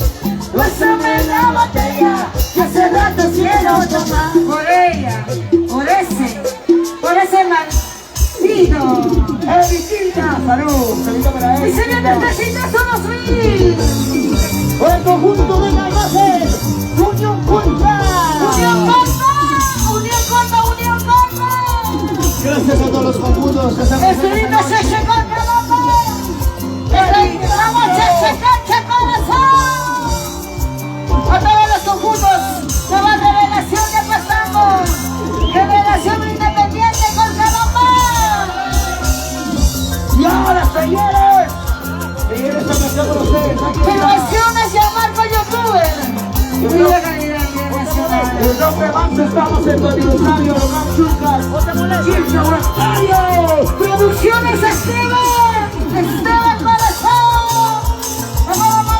Pásame la botella, que hace rato quiero tomar. Por ella, por ese maldito. Evitita, salud, salud para él. Y se viene el 320.000. Por el conjunto de Navajes. Unión Culpa. Unión Corta, Unión Corta, Unión Corta. Gracias a todos los conjuntos que están Este lindo se llegó a ¡vamos, Cheche, corazón! A todos los conjuntos, nueva revelación ya pasamos. Revelación independiente con Salomón. Y ahora, señores, esta canción con ustedes. Filmaciones y a Marco Youtuber. Mira calidad, mira nacional. El nombre más estamos en tu aniversario, Logan Chulcas. Chilcha Huancayo. Producciones Esteban Corazón. Vamos.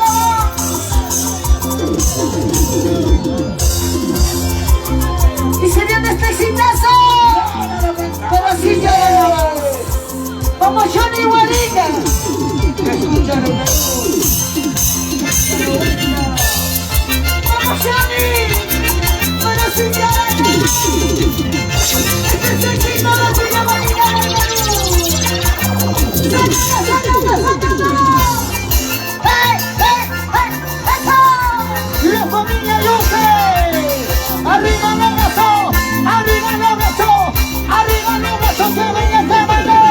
Y se viene este exitazo. Pero sí lloramos. Como Johnny Guarica. Escúchalo, Vamos Johnny. Pero sí lloramos. Este es el éxito de Johnny Guarica. La familia Luce. Arriba el abrazo. Arriba el abrazo. Arriba el abrazo que venga esta baile.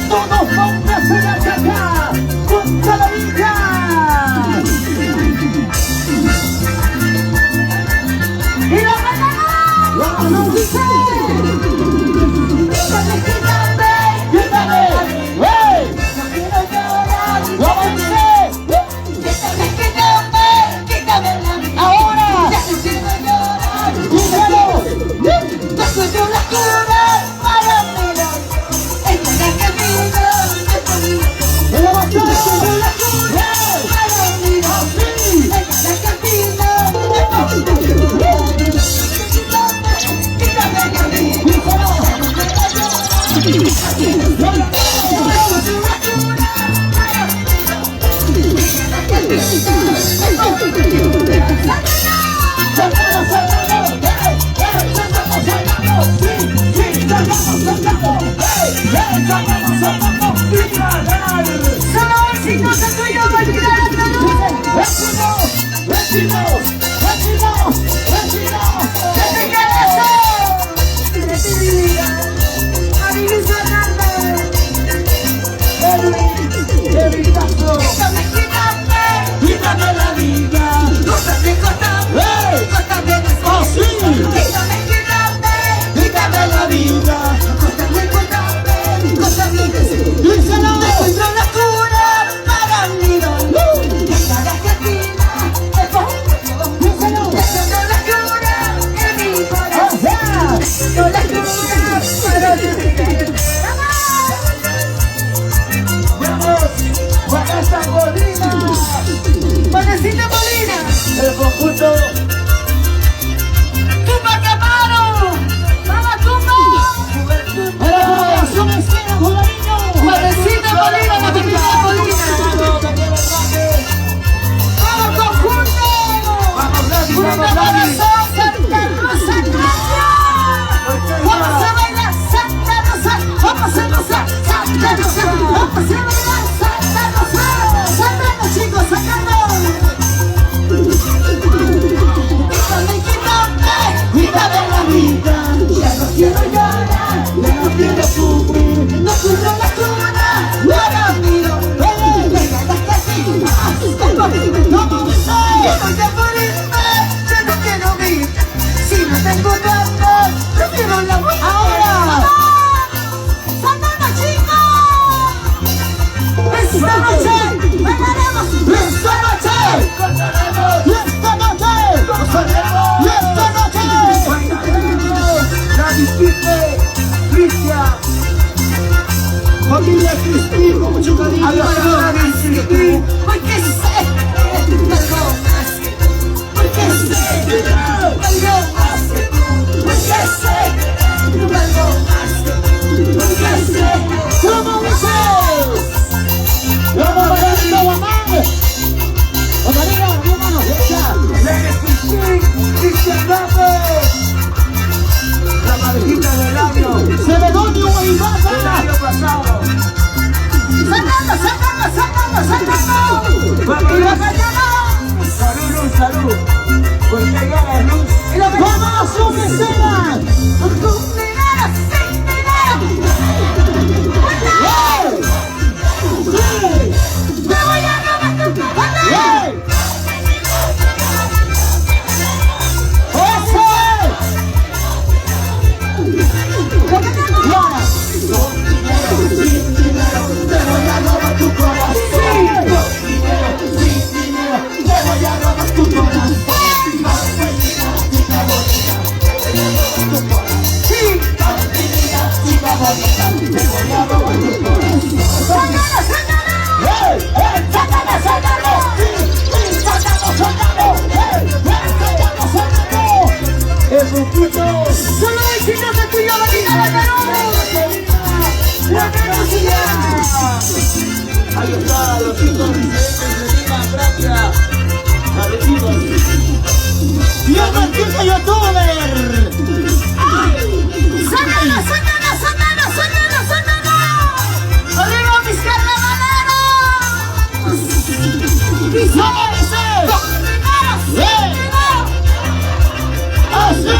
Todos pónganse la chaca. Contra la vida. Y lo ganamos. Vamos, Luce. Quítame. Quítame. ¡Hey! No quiero llorar. ¡Vamos! Quítame la vida. Ahora. Ya no quiero llorar. ¡Dígalo! No soy yo la cura para mirar. Esta es la camino de tu vida. ¡El abrazo! La cura para mirar. Esta es la camino de tu vida. Quítame la vida. Solo éxitos es tuyo, olvidar el Perú. ¡Vecinos! ¡Desde que eso! ¡De mi vida! ¡Mariluz Hernández! Evita para los chicos residentes de Lima, Francia. Vale, chicos. Y el artista youtuber. ¡Sácalo, sácalo, sácalo, sácalo, sácalo! ¡Arriba mis carnavaleros! ¡Dice! ¡No me dice! ¡Así!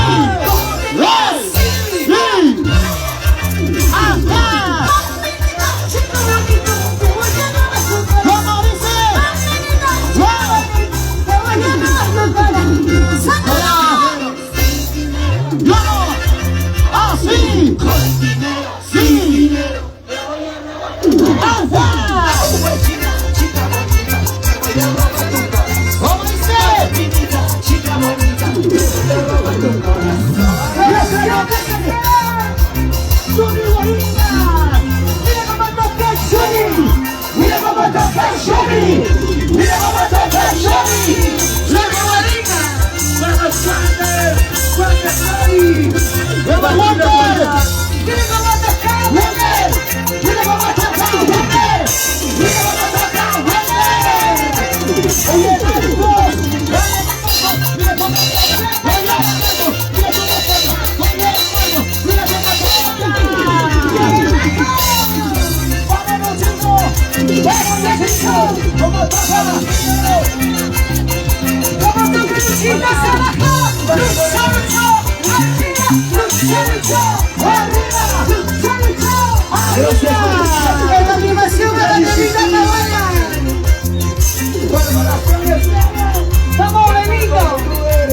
¡Vamos, Benito!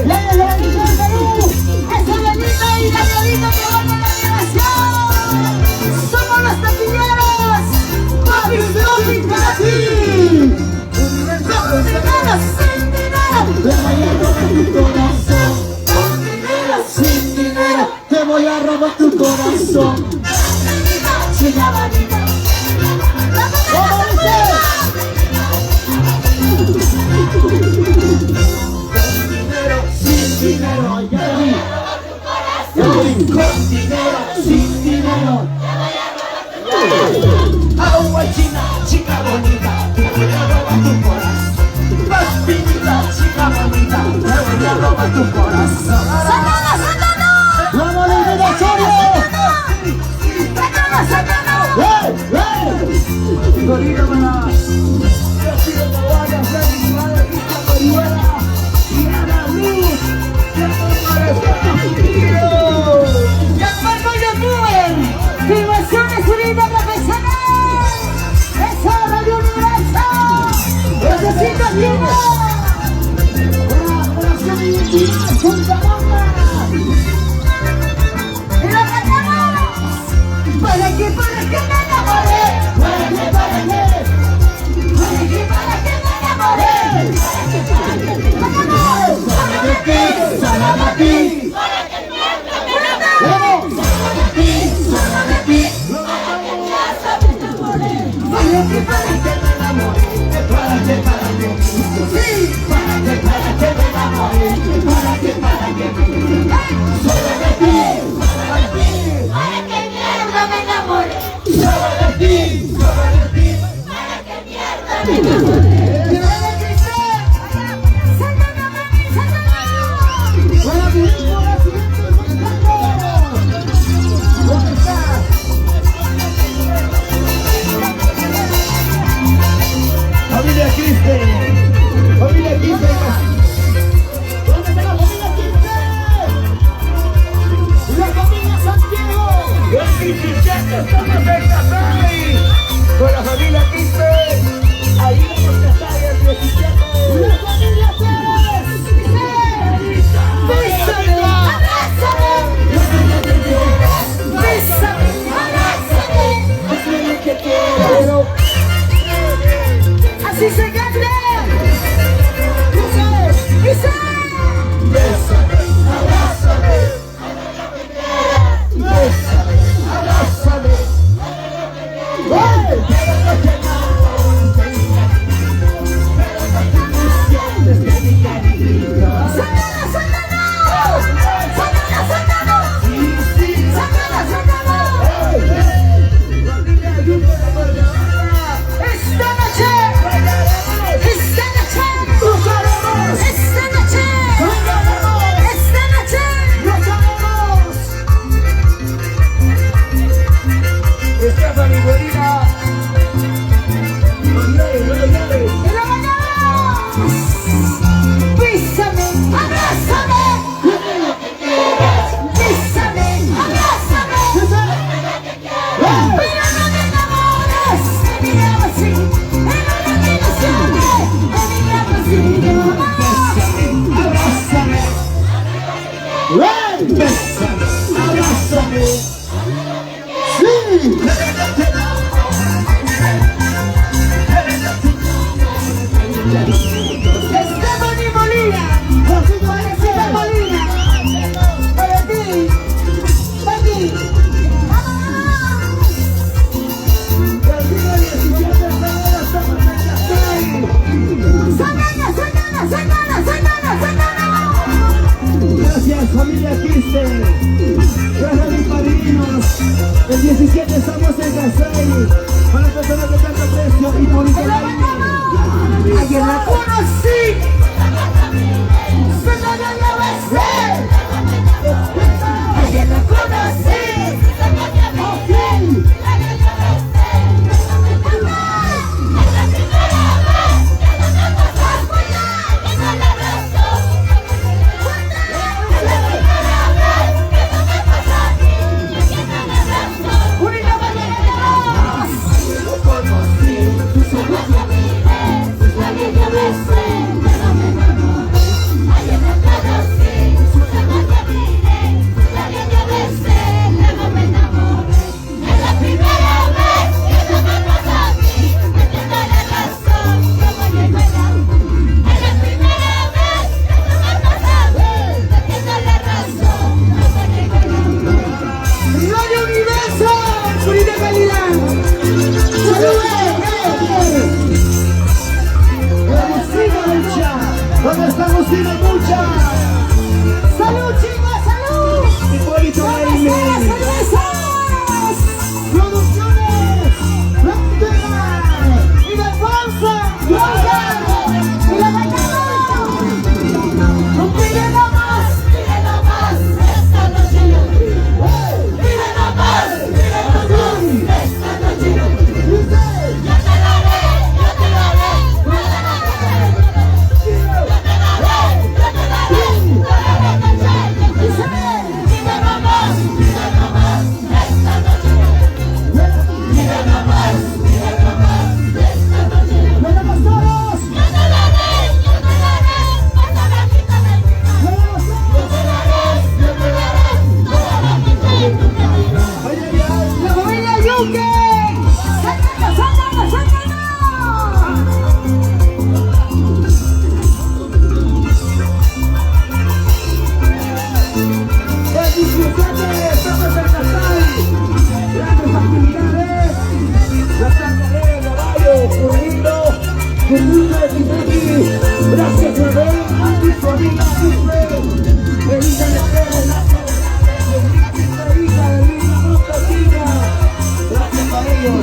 ¡La Benito de Perú! ¡Esa Benito y la Benito que van a la animación! ¡Somos los taquilleros! ¡Papi, papi, papi! ¡Con dinero, sin dinero! ¡Te voy a robar tu corazón! ¡Con dinero, sin dinero! ¡Te voy a robar tu corazón! ¡Chica bonita! Sin dinero, ya vi. Con dinero, sin dinero. Agua china, chica bonita, te voy a robar tu corazón. Más finita, chica bonita, te voy a robar tu corazón. ¡Sácalo, sácalo! ¡Vamos, Benito Osorio! ¡Sácalo, sácalo! ¡Hey, hey! ¡Corrido para! Yo sigo la valla, Freddy, mi madre, Cristian Orihuela. ¡Y a la luz! ¡Llamando youtuber! ¡Filmaciones Unida Profesional! ¡Eso, Radio Universo! ¡Necesito tiempo! ¡Colaboración y Junta Bomba! ¡Y lo cantamos! ¿Para qué me enamoré? ¿Para qué? ¿Para qué me enamoré? ¡Solo para ti! Familia Quispe. Familia Quispe. ¿Dónde está la familia Quispe? La familia Santiago. Los Quispechanos estamos en Casay. Con la familia Quispe. Ahí vamos a estar el 17. ¡La familia Pérez! ¡Bésame! ¡Abrázame! ¡Bésame! ¡Abrázame! ¡Hazme lo que quiero! ¡Así se canta! ¡Dice! ¡Dice! ¡Bésame! ¡Abrázame! ¡Bésame! ¡Abrázame! ¡Hey! Esta noche bésame, abrázame. Sí. Stephanie Molina, Juancita Molina, para ti, Gracias familia Kirsten. Gracias mis padrinos. El 17 estamos en Casey. Para las personas de tanto precio y bonito. ayer la conocí, ayer la conocí. ¿Dónde está Agustina Mucha? ¡Salud, chicos, salud! Hipólito Baile. ¡Cervezas! ¡Producciones! ¡Frontera! ¡Y de Bolsa! ¡Y la Bacana! ¡Un pídelo más! ¡Pídelo más! ¡Esta noche yo pido! ¡Pídelo más! ¡Pídelo más! ¡Esta noche yo pido! ¡Yo te daré! ¡Yo te daré! ¡La familia Yunque! ¡Sácanos, sácanos, sácanos! Estamos en Casay. Grandes actividades. La Santanera, Caballo, Currindo, Currindo de Timaki. Gracias, bebé. Andy, su amiga, Elisa de Pérez, hija de Lina Montatina. Gracias a ellos.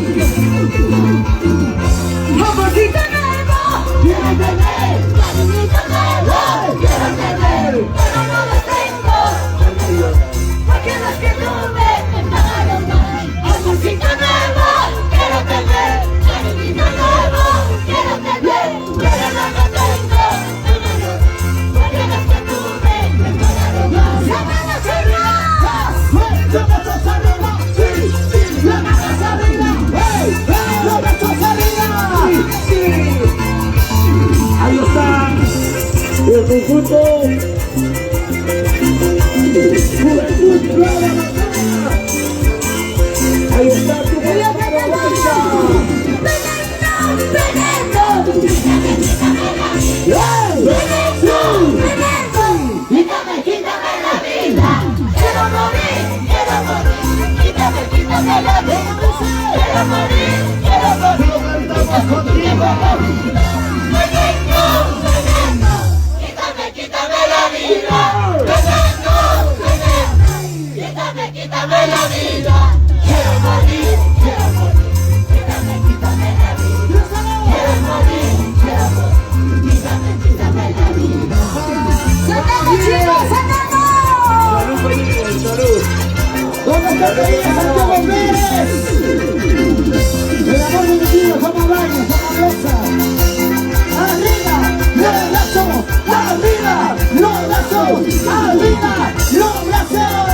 ¡Amorcito nuevo! ¡Quiero tener! ¡Cariñito nuevo! ¡Quiero tener! ¡Pero no lo tengo! Porque los que tuve me pagaron mal. ¡Amorcito nuevo! ¡Quiero tener! ¡Cariñito nuevo! ¡Quiero tener! ¡Pero no lo tengo! Porque los que tuve me pagaron mal. ¡Sácanos, chicos! ¡Los brazos arriba! ¡Sí! ¡Sí! ¡Los brazos arriba! ¡Hey! ¡Hey! ¡Los brazos arriba! ¡Sí! Ahí está el conjunto Juventud Nueva Manzana. Ahí está tu Quítame la vida, quiero morir, quítame la vida, quiero morir, cantamos contigo. quítame la vida, quítame la vida, quiero morir, quítame la vida, quiero morir, quítame la vida. ¡Sacamos, chicos, sacamos! Salud. ¿Dónde está el rey Santiago Pérez? El amor de mi vida, somos baños, somos mesa. Arriba, los brazos, arriba, los brazos, arriba, los brazos.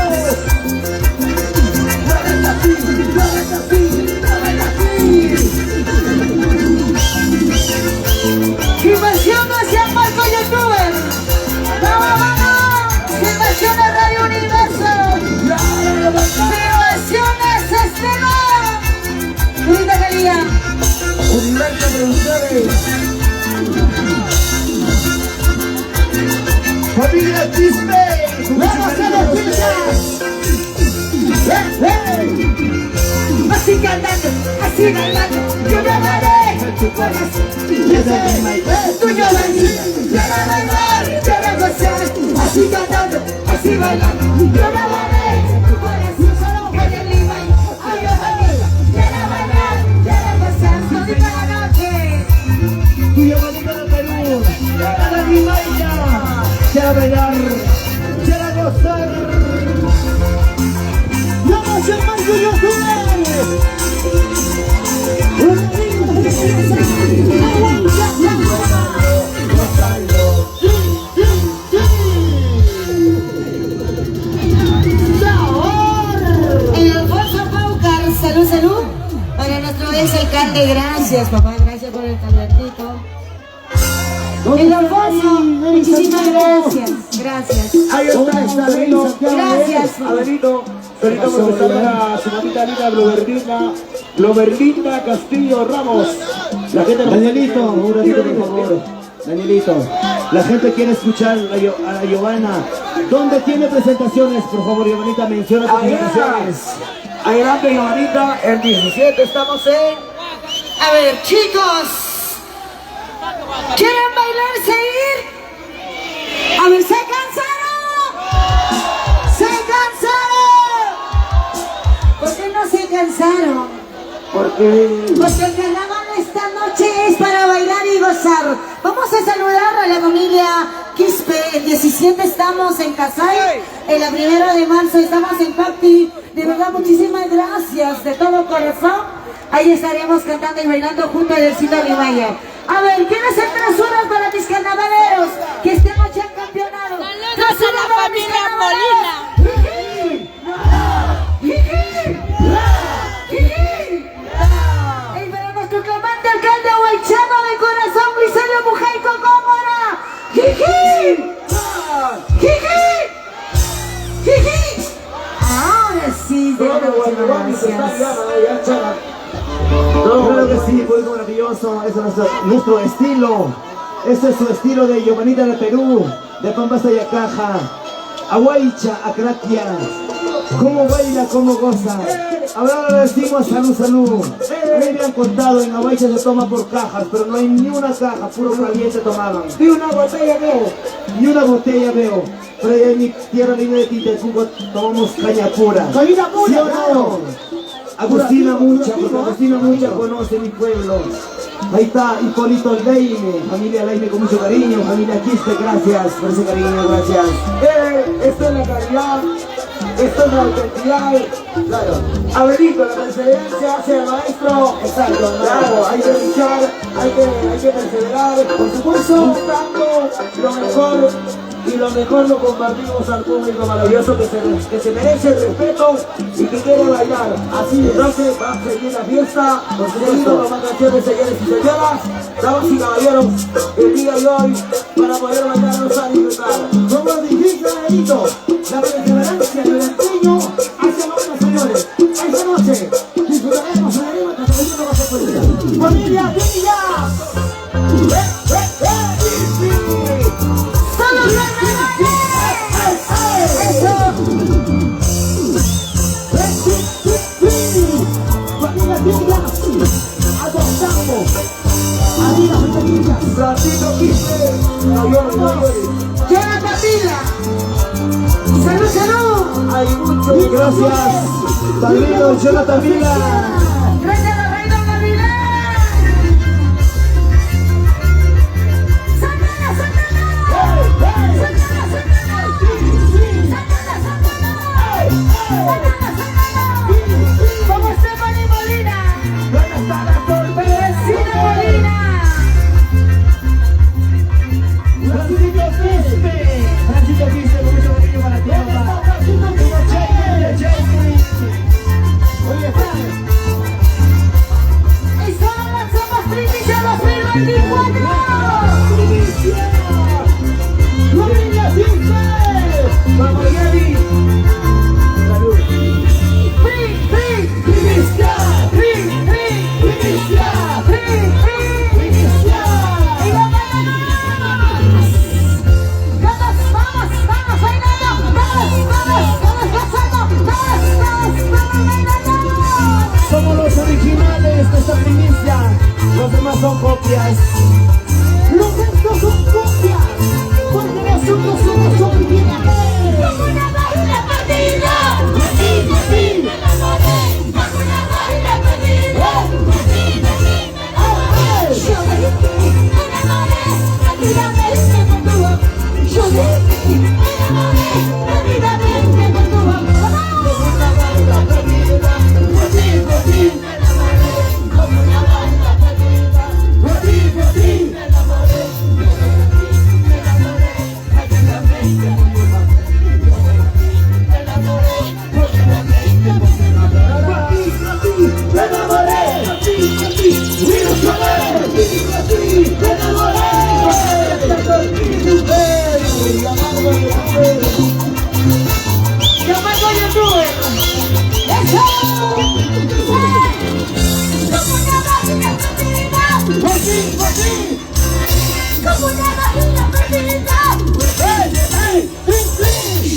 Muévete así, muévete así, muévete así. Inversión hacia Marco YouTuber. ¡Vamos, vamos! Inversión de Radio Universo. Familia Quispe. Así cantando, así bailando, yo me amaré en tu corazón. Tú yo bailando, quiero bailar, quiero gozar. Así cantando, así bailando, yo me amaré en tu corazón. Solo que en Lima, ay yo bailo, quiero bailar, quiero gozar. Todita la noche. Tuya bonita de Perú, a la Guimaya, quiero bailar, quiero gozar. Vamos a más de los El Alfonso Paucar, salud, salud. Para nuestro ex alcalde, gracias papá, gracias por el calentito. El Alfonso, muchísimas gracias, gracias. Ahí está, Abelito. Gracias. Abelito, felicitamos a su mamita linda Globerlinda Castillo Ramos. La gente Danielito, un ratito por favor. Danielito, la gente quiere escuchar a la Giovanna. ¿Dónde tiene presentaciones? Por favor, Giovanita, menciona tus presentaciones. Adelante, Giovanita, el 17 estamos en... A ver, chicos, ¿quieren bailar, seguir? A ver, ¿se cansaron? ¿Se cansaron? ¿Por qué no se cansaron? Porque... Porque el carnaval esta noche es para bailar y gozar. Vamos a saludar a la familia Quispe. El 17 estamos en Casay. El 1 de marzo estamos en Pacti. De verdad, muchísimas gracias de todo corazón. Ahí estaremos cantando y bailando junto a Delcito Limaya. A ver, ¿quién hacer trasuras para mis carnavaleros que esta noche han campeonado? Saludos a la familia Molina. Y para nuestro clamante alcalde Huaychama de corazón, Luiselio Mujaico Cómora. ¡Jiji! ¡Jiji! ¡Jiji! Ahora sí, de gracias. Claro que sí, público maravilloso. Ese es nuestro estilo. Ese es su estilo de Giovanita de Perú, de Pampas y Acaja, Ahuaycha, Acraquia. Cómo baila, cómo goza. Ahora le decimos salud, salud. A mí me han contado, en Ahuaycha se toma por cajas, pero no hay ni una caja, puro caliente tomaban. Ni una botella veo. Ni una botella veo. Pero allá en mi tierra libre de Titecuco tomamos caña pura. Caña pura, ¿Sí o claro. no? Agustina Mucha, porque Agustina Mucha conoce mi pueblo. Ahí está Hipólito Leime, familia Leime con mucho cariño, familia Quispe, gracias por ese cariño, gracias. Esto es la calidad, esto es la autenticidad. Claro. Abelito, la perseverancia hace al maestro. Exacto, Claro, hay que luchar, hay que perseverar. Por supuesto, buscando lo mejor. Y lo mejor lo compartimos al público maravilloso que se merece el respeto y que quiere bailar. Así entonces va a seguir la fiesta, por supuesto, con más canciones, señores y señoras, damas y caballeros, el día de hoy, para poder bailar, gozar y disfrutar. Como dijiste, Benito, la perseverancia del empeño hace buenos señores. Esta noche disfrutaremos en el Lima Catalina no va a ser política. Familia Villa. ¡Todos los Familia Villa. Adoptamos. Arriba, familia. Francisco Quispe, no llores. ¡Jonathan Vila! ¡Salud, salud! Hay mucho. Gracias, padrino Jonathan Vila. ¡Gracias a la reina Navidad! ¡Sácala, sácala! ¡Sácala, sácala! ¡Sácala, sácala! ¡Sácala, sácala! ¡Como Stephanie Molina! ¿Dónde está la sorpresa? ¡Vecina Molina! Francisco Quispe. Francisco Quispe, con mucho cariño para ti, papá. Oye, me enamoré. Llamando a YouTube. ¡Eso! Como una máquina perdida. Por ti, por ti. Como una máquina perdida.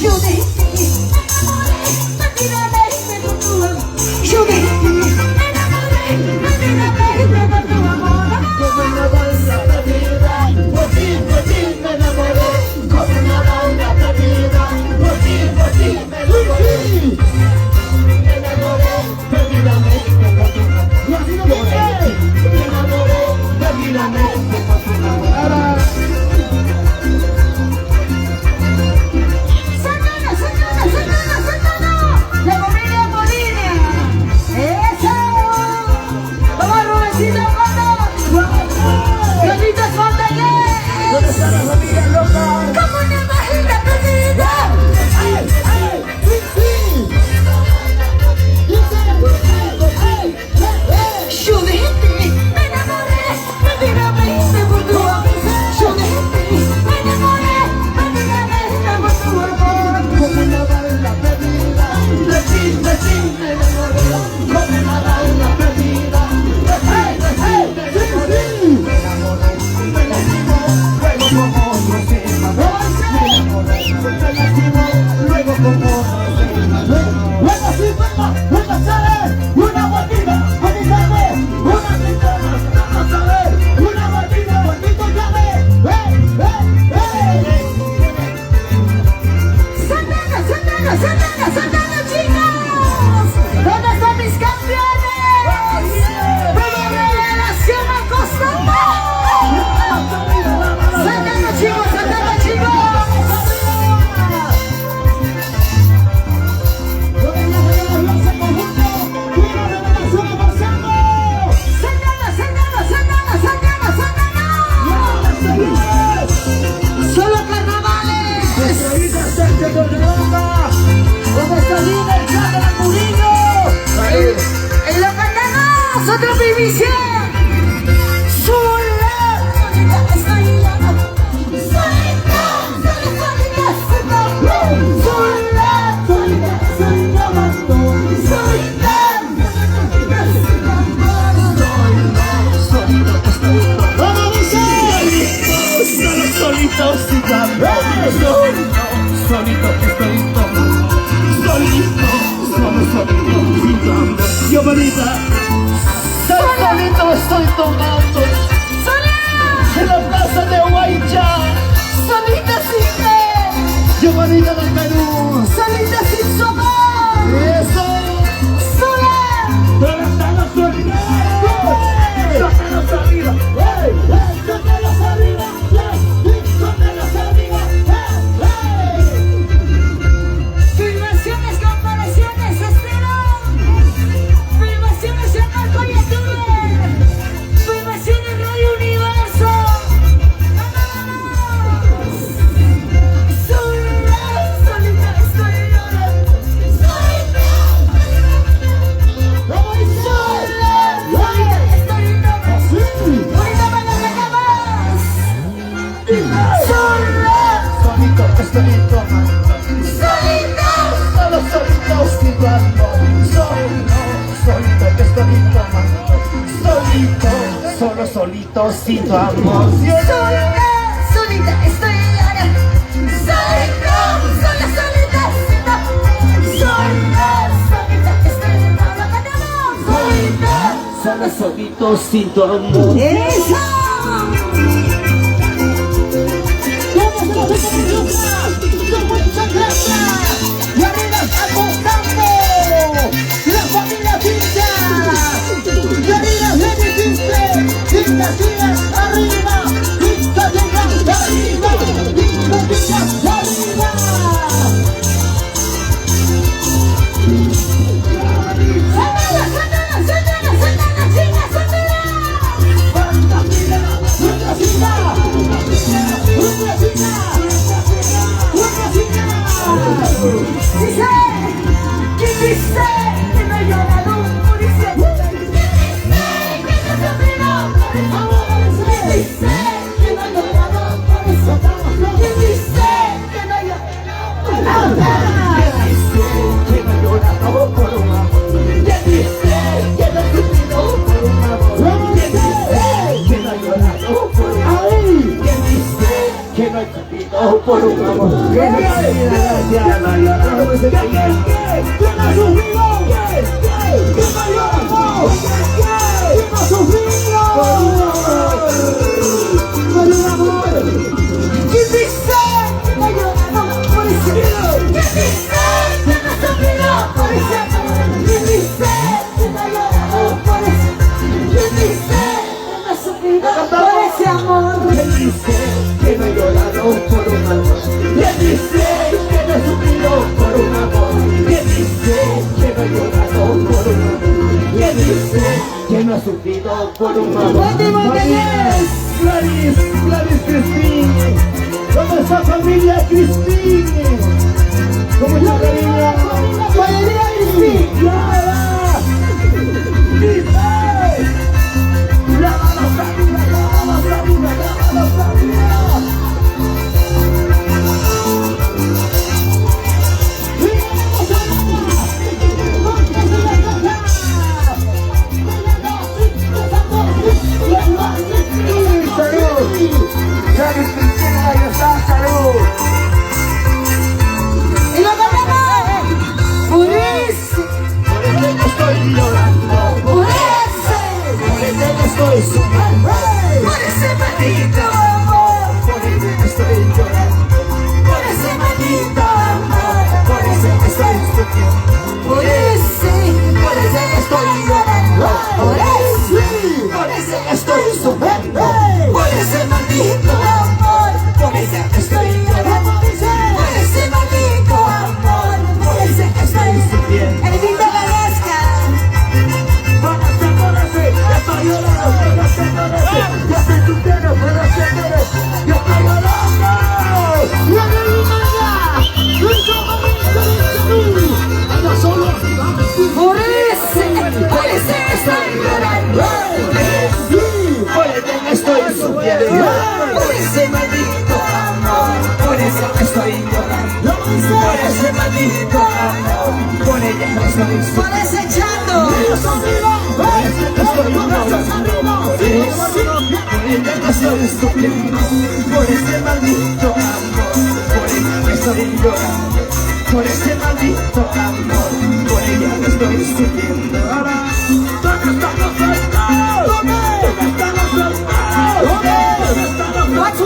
Yo de ti me enamoré, perdidamente por tu amor. Yo de ti me enamoré, perdidamente por tu amor. Como una bala perdida, por ti me enamoré. Como una bala perdida, por ti me enamoré. Me enamoré perdidamente por tu amor. Me enamoré perdidamente por tu amor. ¡Santana, Santana, Santana, Santana! ¡La familia Molina! ¡Eso! ¡Vamos, Rubensito, vamos! ¡Carlitos Montañez! ¿Dónde está la familia loca? ¡Como una máquina perdida! Yo de ti me enamoré, perdidamente por tu amor. Yo de ti me enamoré, perdidamente por tu amor. Como una bala perdida, de ti me enamoré. Como una bala perdida, de ti me enamoré. Me enamoré, me lastimó, luego como otro se mató. Me enamoré, me lastimó, luego como otro se mató. Buena sí, buena sale, una bonita, bonita vez, una ventana, vamos a ver, una bonita, bonito llave. ¡Santana, Santana, Santana, Santana, chicos! ¿Dónde están mis campeones? ¡Pero revelación acostada! ¡Santana, chicos, Santana, chicos! ¡Santana, Santana, Santana, Santana, Santana! ¡Solo carnavales! ¿Dónde está Lina, el chat de la Murillo? ¡En los ganamos! ¡Otra prohibición! ¡Sola! ¡Estoy loca! ¡Solita! ¡Solita! ¡Sola! ¡Solita! ¡Estoy llamando! ¡Solita! ¡Vamos, dice! Solito sin amor. Solito estoy tomando. Solito sin amor. Yo, bonita, solito estoy tomando. En la plaza de Huaycha. ¡Solita sin fe! Yo, bonita del Perú. ¡Solita sin su amor! Eso. ¡Sola! ¿Dónde están los solidarios? ¡Sácalos arriba! ¡Sácalos arriba! ¡Sácalos arriba! Filmaciones, comparaciones, estero. Filmaciones en Marco y Youtuber. Filmaciones Radio Universo. ¡Vamos! Sola, solita estoy llorando. Solita. Sola, solita estoy llorando. Ahorita me lo sacamos. Sola, Solito estoy tomando. solita. Solito sin tu amor. Solito estoy tomando. Solito sin tu amor. Sola, solita estoy llorando. Solita, sola, solita, sola, solita estoy llorando. ¡Cantamos! Solita. Solito sin tu amor. ¡Eso! Muchas gracias. Y arriba apostando. La familia Pincha. Y arriba Lady Simple. Pincha sigue arriba. Pincha llega arriba. Pincha arriba. ¡Santana, Santana, Santana, Santana, chica, Santana! Dice, ¿quién dice que no he llorado? Dice, ¿quién dice que no he sufrido? Por favor, dice. me quito por un amor. Gracias. Que no he llorado por un amor. ¿Quién dice que no he sufrido por un amor? ¿Quién dice que no he llorado por un amor? ¿Quién dice que no he sufrido por un amor? Gladys Crispín. ¿Cómo está familia Crispín? ¿Cómo está cariño? Familia Crispín. Y lo ganamos. Por ese. Estoy llorando. Por ese. Estoy sufriendo. Por ese maldito amor. Por ese que estoy llorando. Por ese maldito amor. Por ese que estoy sufriendo. Por ese que estoy llorando. Por ese que estoy sufriendo. Por ese maldito amor. Por ese que estoy llorando. Por ese maldito amor. Por ese que estoy sufriendo. El fin de la Alaska. Estoy llorando. Yo estoy sufriendo. Yo estoy llorando. Por ese que estoy llorando. Por ese que estoy sufriendo. Por ese maldito amor. Por eso que estoy llorando. Por ese maldito amor. Por ella que estoy sufriendo. Por ese echando. Por eso que estoy llorando. Por ella que estoy sufriendo. Por ese maldito amor. Por ella que estoy llorando. Por ese maldito amor. Por ella que estoy sufriendo. Ahora, ¿dónde están los soldados? ¿Dónde están los soldados? What's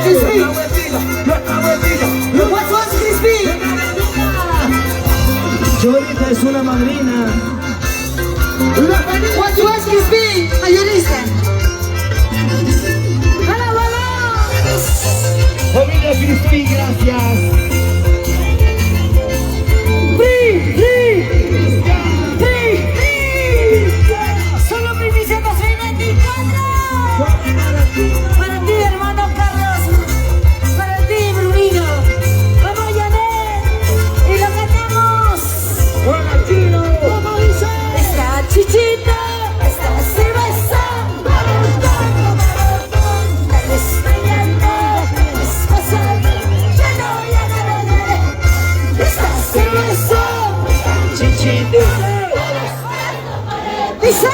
Crispy? What's Crispy? Cholita es una madrina. What's Crispy? Mayorista. ¡Hala, hala! Familia Crispín, gracias. Solo primicia 2024. Para ti, hermano Carlos. Para ti, Brunino. Vamos, Janet. Y lo cantamos. Como dice. Esta chichita, esta cerveza. Tal vez mañana, tal vez pasado. Ya no. Esta cerveza, esta chichita. Dice.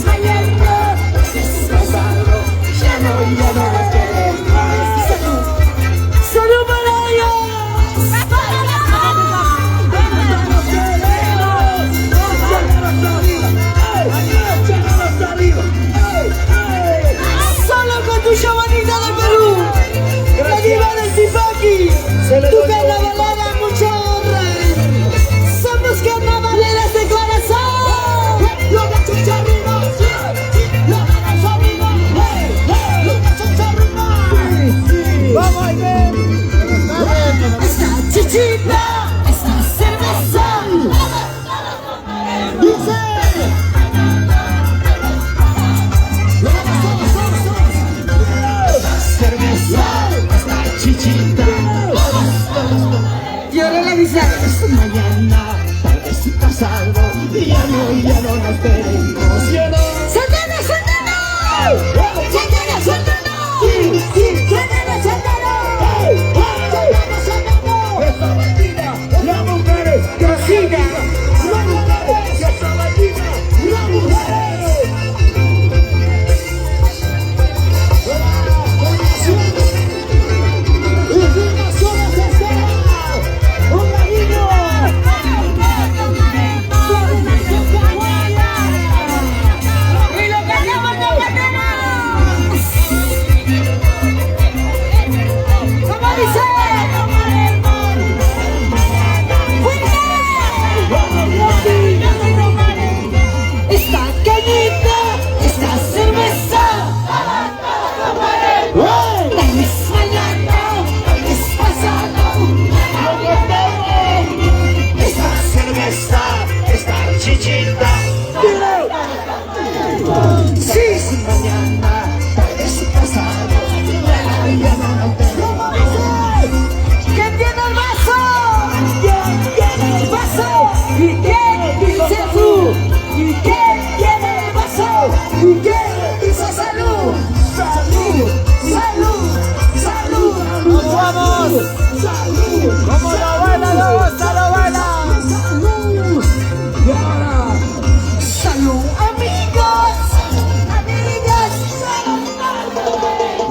Mañana, es pasado. Ya no nos queremos. Salud para ellos. Solo con tu chamanita de Perú. La diva del Tipaki. Tu carnavalera, mucha honra. Somos carnavaleras de corazón. Lo machos arriba. Lo machos arriba. Lo machos arriba. Vamos a ver. Esta chichita, esta cerveza. Dice. Cerveza, esta chichita. Lloré la visa. Mañana, tal vez si pasado. Ya no nos veremos. Ya no. ¡Santana, Santana! ¡Santana, Santana! ¡Santana, Santana! Esa bandida, las mujeres, Cocina. las mujeres, esa bandida, las mujeres. ¿Cómo lo baila, lo goza, lo baila? Y ahora, Salud, amigos, amigas.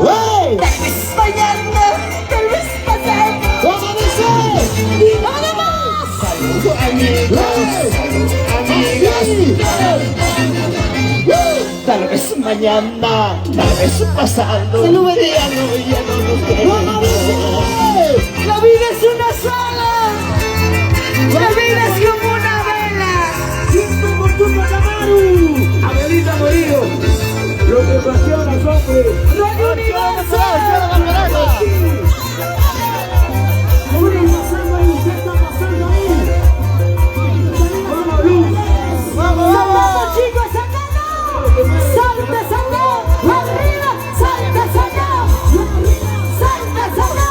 ¡hey! Tal vez mañana, tal vez pasado. ¿Cómo dice? Y nada más. Tal vez mañana, tal vez pasado. Ya no nos queremos. La vida es una sola. La vida es como una vela. ¡Siento por tu Macamaru! Abelita Morillo, lo que apasiona los hombres. Radio Universal. Vamos, chicos, saltando. Salta, salta. Arriba, salta, salta. Salta, salta.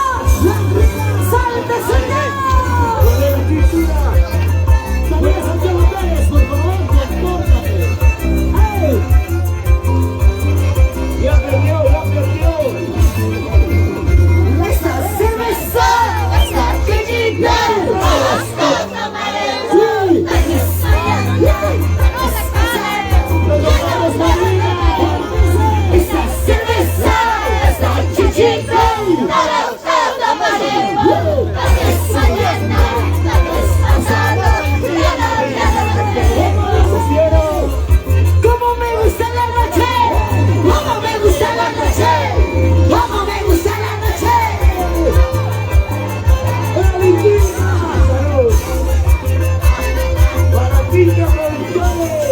Salta, salta. Ya perdió, ya perdió. Esta cerveza está chiquita. Esta cerveza está chiquita. ¿Cómo me gusta la noche? ¿Cómo me gusta la noche? ¿Cómo me gusta la noche? Para Pinta Producciones.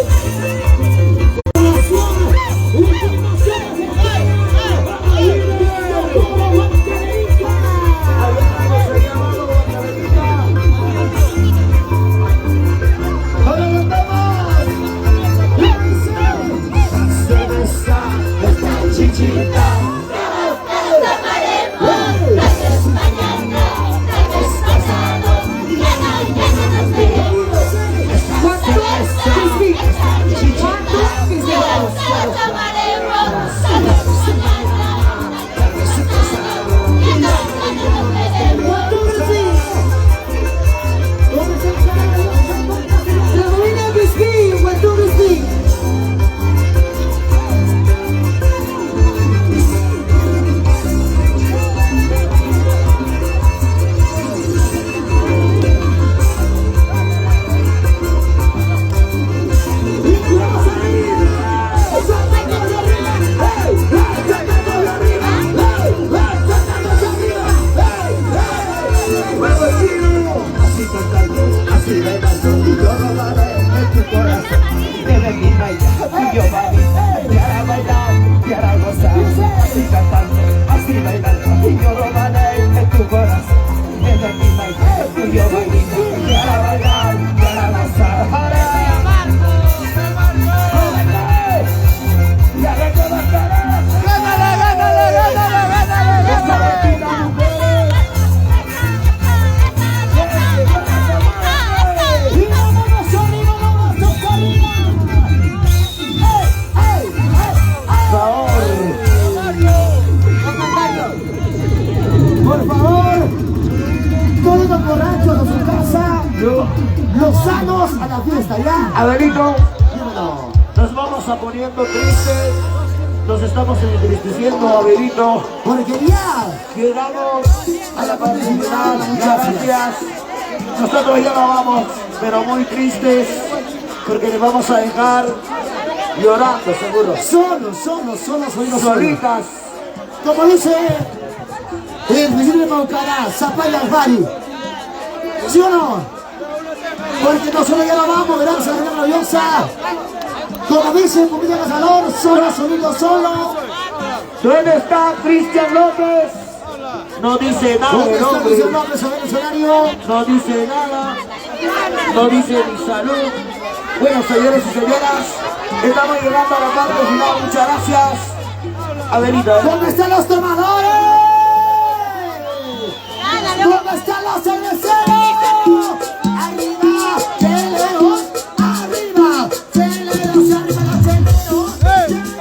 Por favor, todos los borrachos a su casa, los sanos a la fiesta, ¿ya? Abelito, Dímelo. nos vamos a poniendo tristes, nos estamos entristeciendo, Abelito. Porque ya, Llegamos a la parte final, muchas gracias. Nosotros ya no vamos, pero muy tristes, porque les vamos a dejar llorando, seguro. solos, Solitas. como dice el presidente de Maucará, Zapaya Alfari. ¿Sí o no? Porque nosotros ya no vamos, gracias a la maravillosa. Como dice Pupita Casalor, solo. ¿Dónde está Cristian López? No dice nada ¿Dónde de está nombre. Cristian López en el escenario? No dice nada. No dice ni salud. Bueno, señores y señoras, estamos llegando a la parte final. Muchas gracias. Abelito. ¿Dónde están los tomadores? ¿Dónde están los cerveceros? Arriba, cheleros, arriba, cheleros, arriba los cheleros.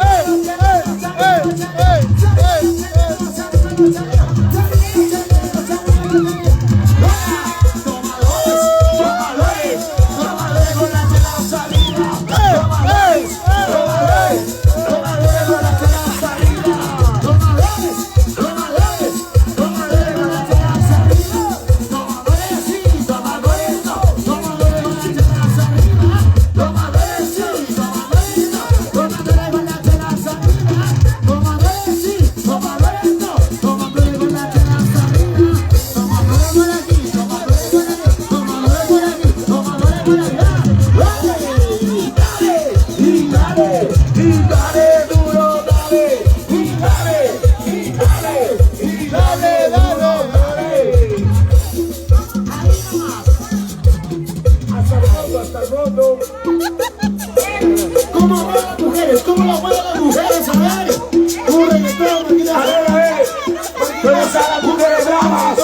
¿Dónde están las mujeres bravas?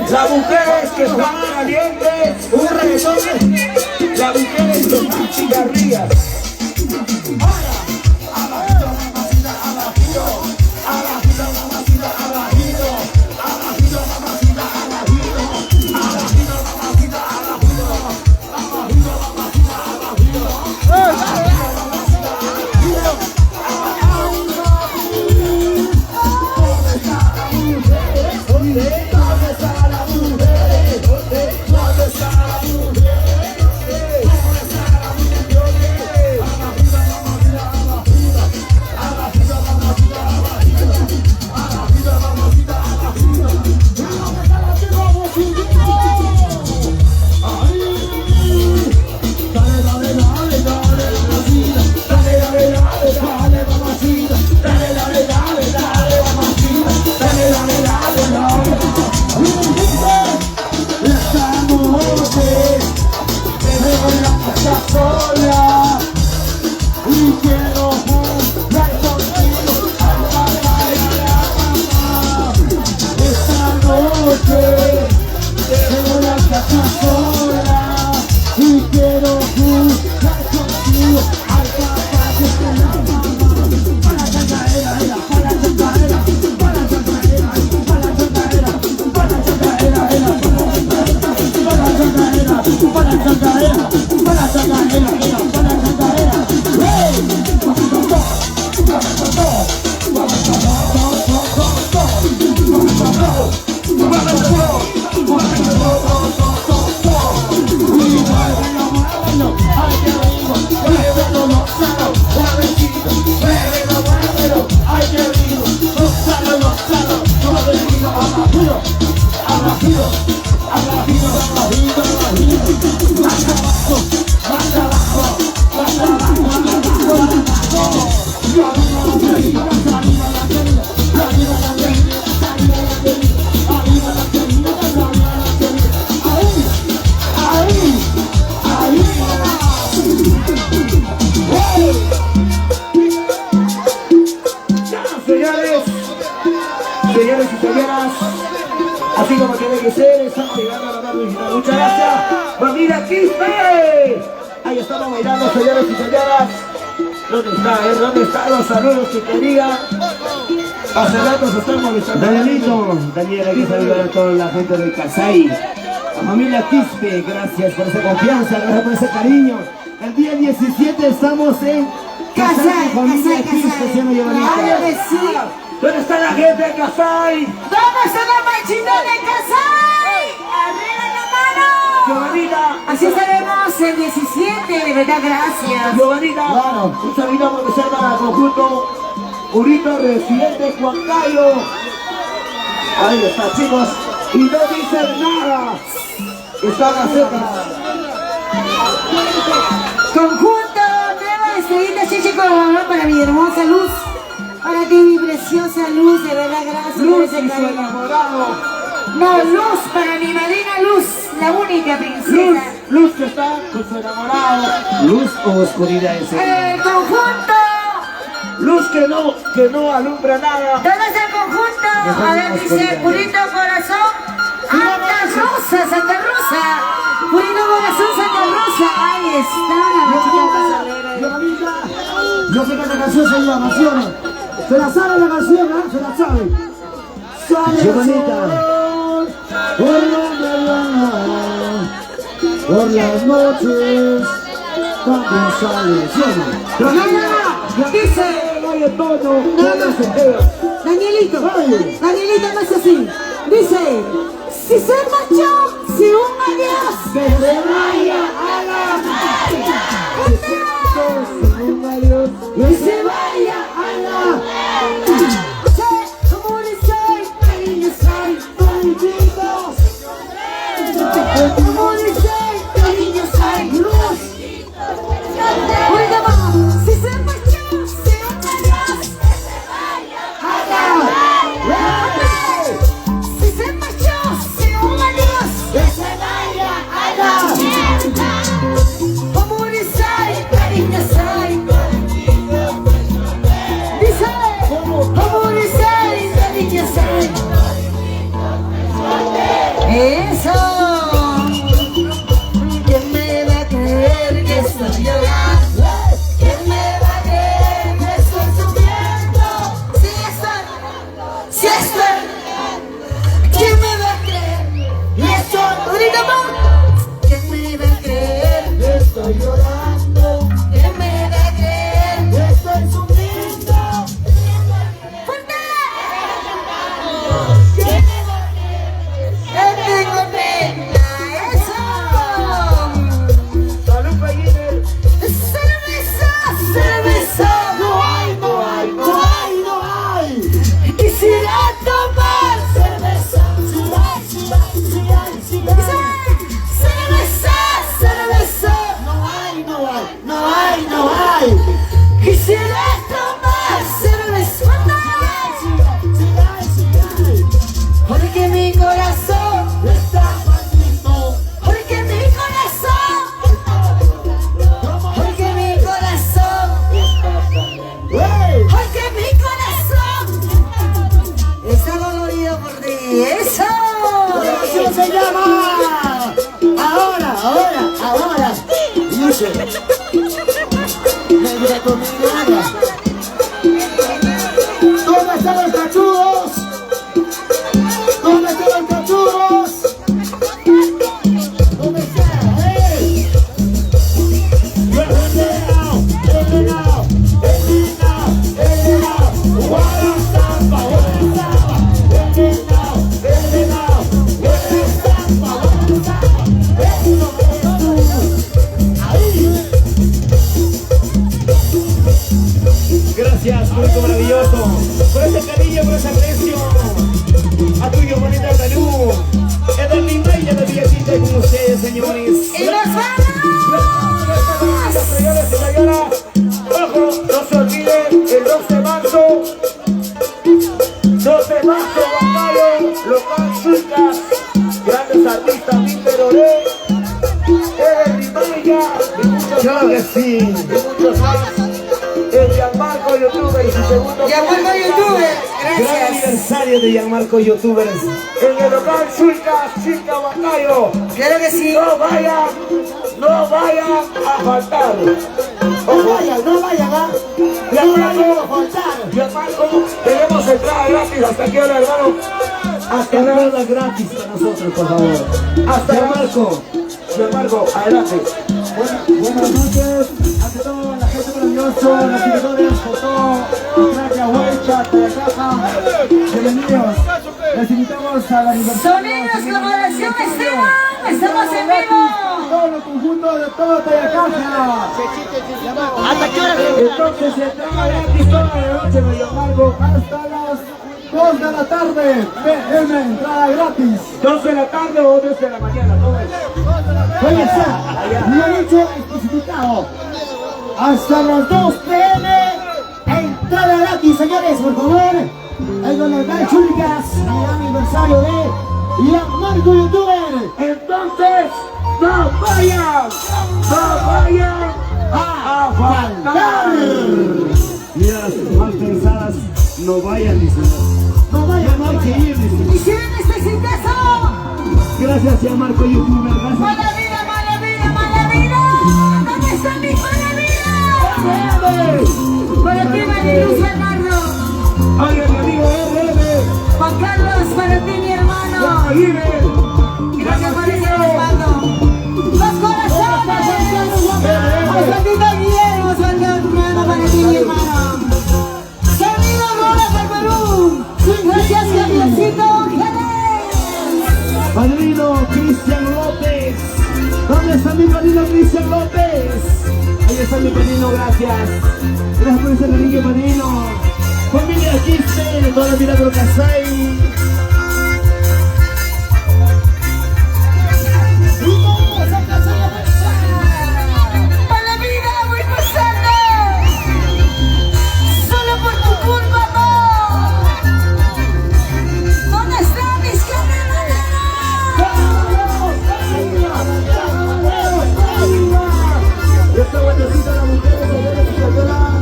Las mujeres que están calientes. Las mujeres que están cigarrillas. Señores y señoras, así como tiene que ser, estamos llegando a la parte final. Muchas gracias, familia Quispe. Ahí estamos bailando, señores y señoras. ¿Dónde está? ¿Dónde están los saludos que quería? Hace rato se están molestando. Danielito, Daniel, hay que saludar a toda la gente de Casay. La familia Quispe, gracias por esa confianza, gracias por ese cariño. El día 17 estamos en Casay, familia Quispe, señor Giovanita. Claro que sí. ¿Dónde está la gente de Casay? ¿Dónde está la manchita de Casay? ¡Arriba la mano! Giovanita. Así estaremos el 17, de verdad, gracias. Giovanita, un saludo por ser para el conjunto Urito Residente Huancayo. Ahí está, chicos. Y no dicen nada. Están a secas. Conjunto, nueva despedida, chichi, para mi hermosa Luz. Para ti, mi preciosa Luz, de verdad, gracias. Luz por y ese su cariño. enamorado. No, Luz, para mi madrina Luz, la única princesa. Luz que está con su enamorado. Luz o oscuridad ese. El conjunto. Luz que no alumbra nada. ¿Dónde es el conjunto? A ver, dice Purito Corazón, Santa Rosa, Santa Rosa. Purito Corazón, Santa Rosa. Ahí está la chica Casalera. Giovanita, yo sé que esta canción se llama, ¿sí o no? Se la sabe la canción, ¿eh? Se la sabe. Giovanita. Por las noches, cuando sale, ¿sí o no? Dice, Danielito, Danielito no es así. Dice, si se marchó, si un adiós, Que se vaya a la que se vaya a la como dice, cariño soy, malditos. Como dice, cariño soy, luz. Oiga, vamos, si se marchó, si un adiós, que se vaya a la si se marchó, si un adiós, que se vaya a la como dice, cariño soy. se llama? Ahora. Dice. Negra con mi negra. ¿Dónde están los cachudos? ¿Dónde están los cachudos? ¿Dónde están? ¡Hey! Gracias, público maravilloso, por ese cariño, por ese aprecio. A tuyo, bonita Perú. Es de mi Maya de Villatita con ustedes, señores. ¡Y nos vamos! Señores y señoras, ojo, no se olviden, el 12 de marzo, 12 de marzo, Guacayo, local chicas, grandes artistas, Víctor Oré, Eder Rimaya, y muchos Claro que más, sí. y muchos más. El Gianmarco YouTuber y su segundo Gianmarco YouTuber, Gran gracias. aniversario de Gianmarco Youtubers. en el local chicas, chica Guacayo. Claro que sí. No vayan a faltar. No vayan, ¿ah? Gianmarco, tenemos entrada gratis. ¿Hasta qué hora, hermano? Hasta la Entrada gratis para nosotros, por favor. hasta Gianmarco. Gianmarco, adelante. Buenas noches a toda la gente maravillosa, los seguidores, Fotó, Cracia, Huecha, Tayacaja. Bienvenidos. Les invitamos al aniversario. Sonidos como oración Esteban, estamos en vivo. Todos los conjuntos de toda Tayacaja. Entonces, entrada gratis toda la noche, me Gianmarco. Hasta las 2 de la tarde. PM, entrada gratis. 12 de la tarde o 12 de la mañana, todo eso. Puede ser. Lo he dicho especificado. Hasta las 2 PM. Entrada gratis, señores, por favor. Es con las chulcas. El aniversario de Gianmarco YouTuber. Entonces, no vayan a faltar. Mira, las mal pensadas, no vayan, dice. No vayan, no hay que ir, dice. Y si ven este exitazo, Gracias, Gianmarco YouTuber. Gracias. mala vida, mala vida, mala vida. ¿Dónde está mi mala vida? Para ti, María Luz Bernardo. Oye, mi amigo RM. Juan Carlos, para ti, mi hermano. Gracias por ese respaldo. Los corazones. Osvaldito Guillermo, Osvaldo, para ti, mi hermano. Sonido Rolas del Perú. Gracias, Javiercito Jerez. Padrino Cristian López. ¿Dónde está mi padrino Cristian López? Ahí está mi padrino, gracias. Gracias por ese cariño, padrino. Familia Quiste, toda la Milagro Casay. Mala vida, voy pasando. Solo por tu culpa, amor. ¿Dónde están mis Esta vueltecita de las mujeres, señores y señoras.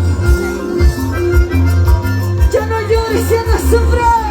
Ya no llores, ya no sufras.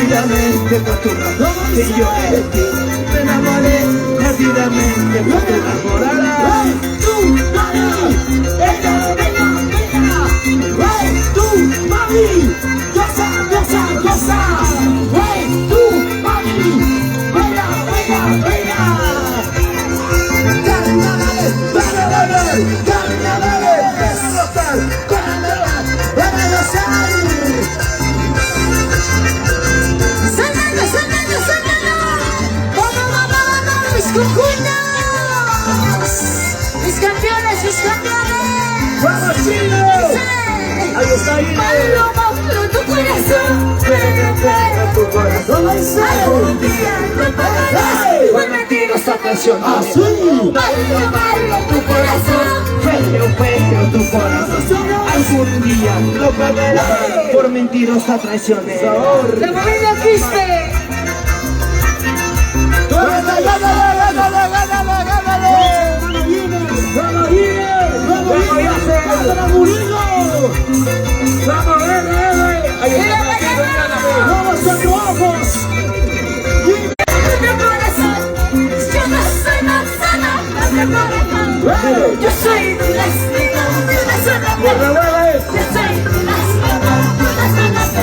perdidamente por tu razón que yo de ti me enamoré, perdidamente por tu enamorada. Tú, mami, venga, venga, venga. Hey, tú, mami, goza, goza, goza. Hey, tú, mami, venga, venga, venga. Carnavales, carnavales, carnavales, carnavales, para gozar. ¡Sonando, sonando, sonando! ¡Vamos, vamos, vamos, mis conjuntos! ¡Mis campeones, mis campeones! ¡Vamos, Chino! Ahí está, Chino. Pablo, Pablo, tu corazón, pero tu corazón. Algún día lo pagarás por mentirosa canción. Pablo, Pablo, tu corazón. Feo, feo tu corazón, algún día lo pagarás por mentirosa traiciones. ¡La familia Quispe! ¡Gánale, gánale, gánale, gánale, gánale! ¡Vamos, Guille! ¡Vamos, Guille! ¡Vamos, Murillo! ¡Vamos, ahí está, ¡vamos, Sandoafos! Yo soy durazno de una sola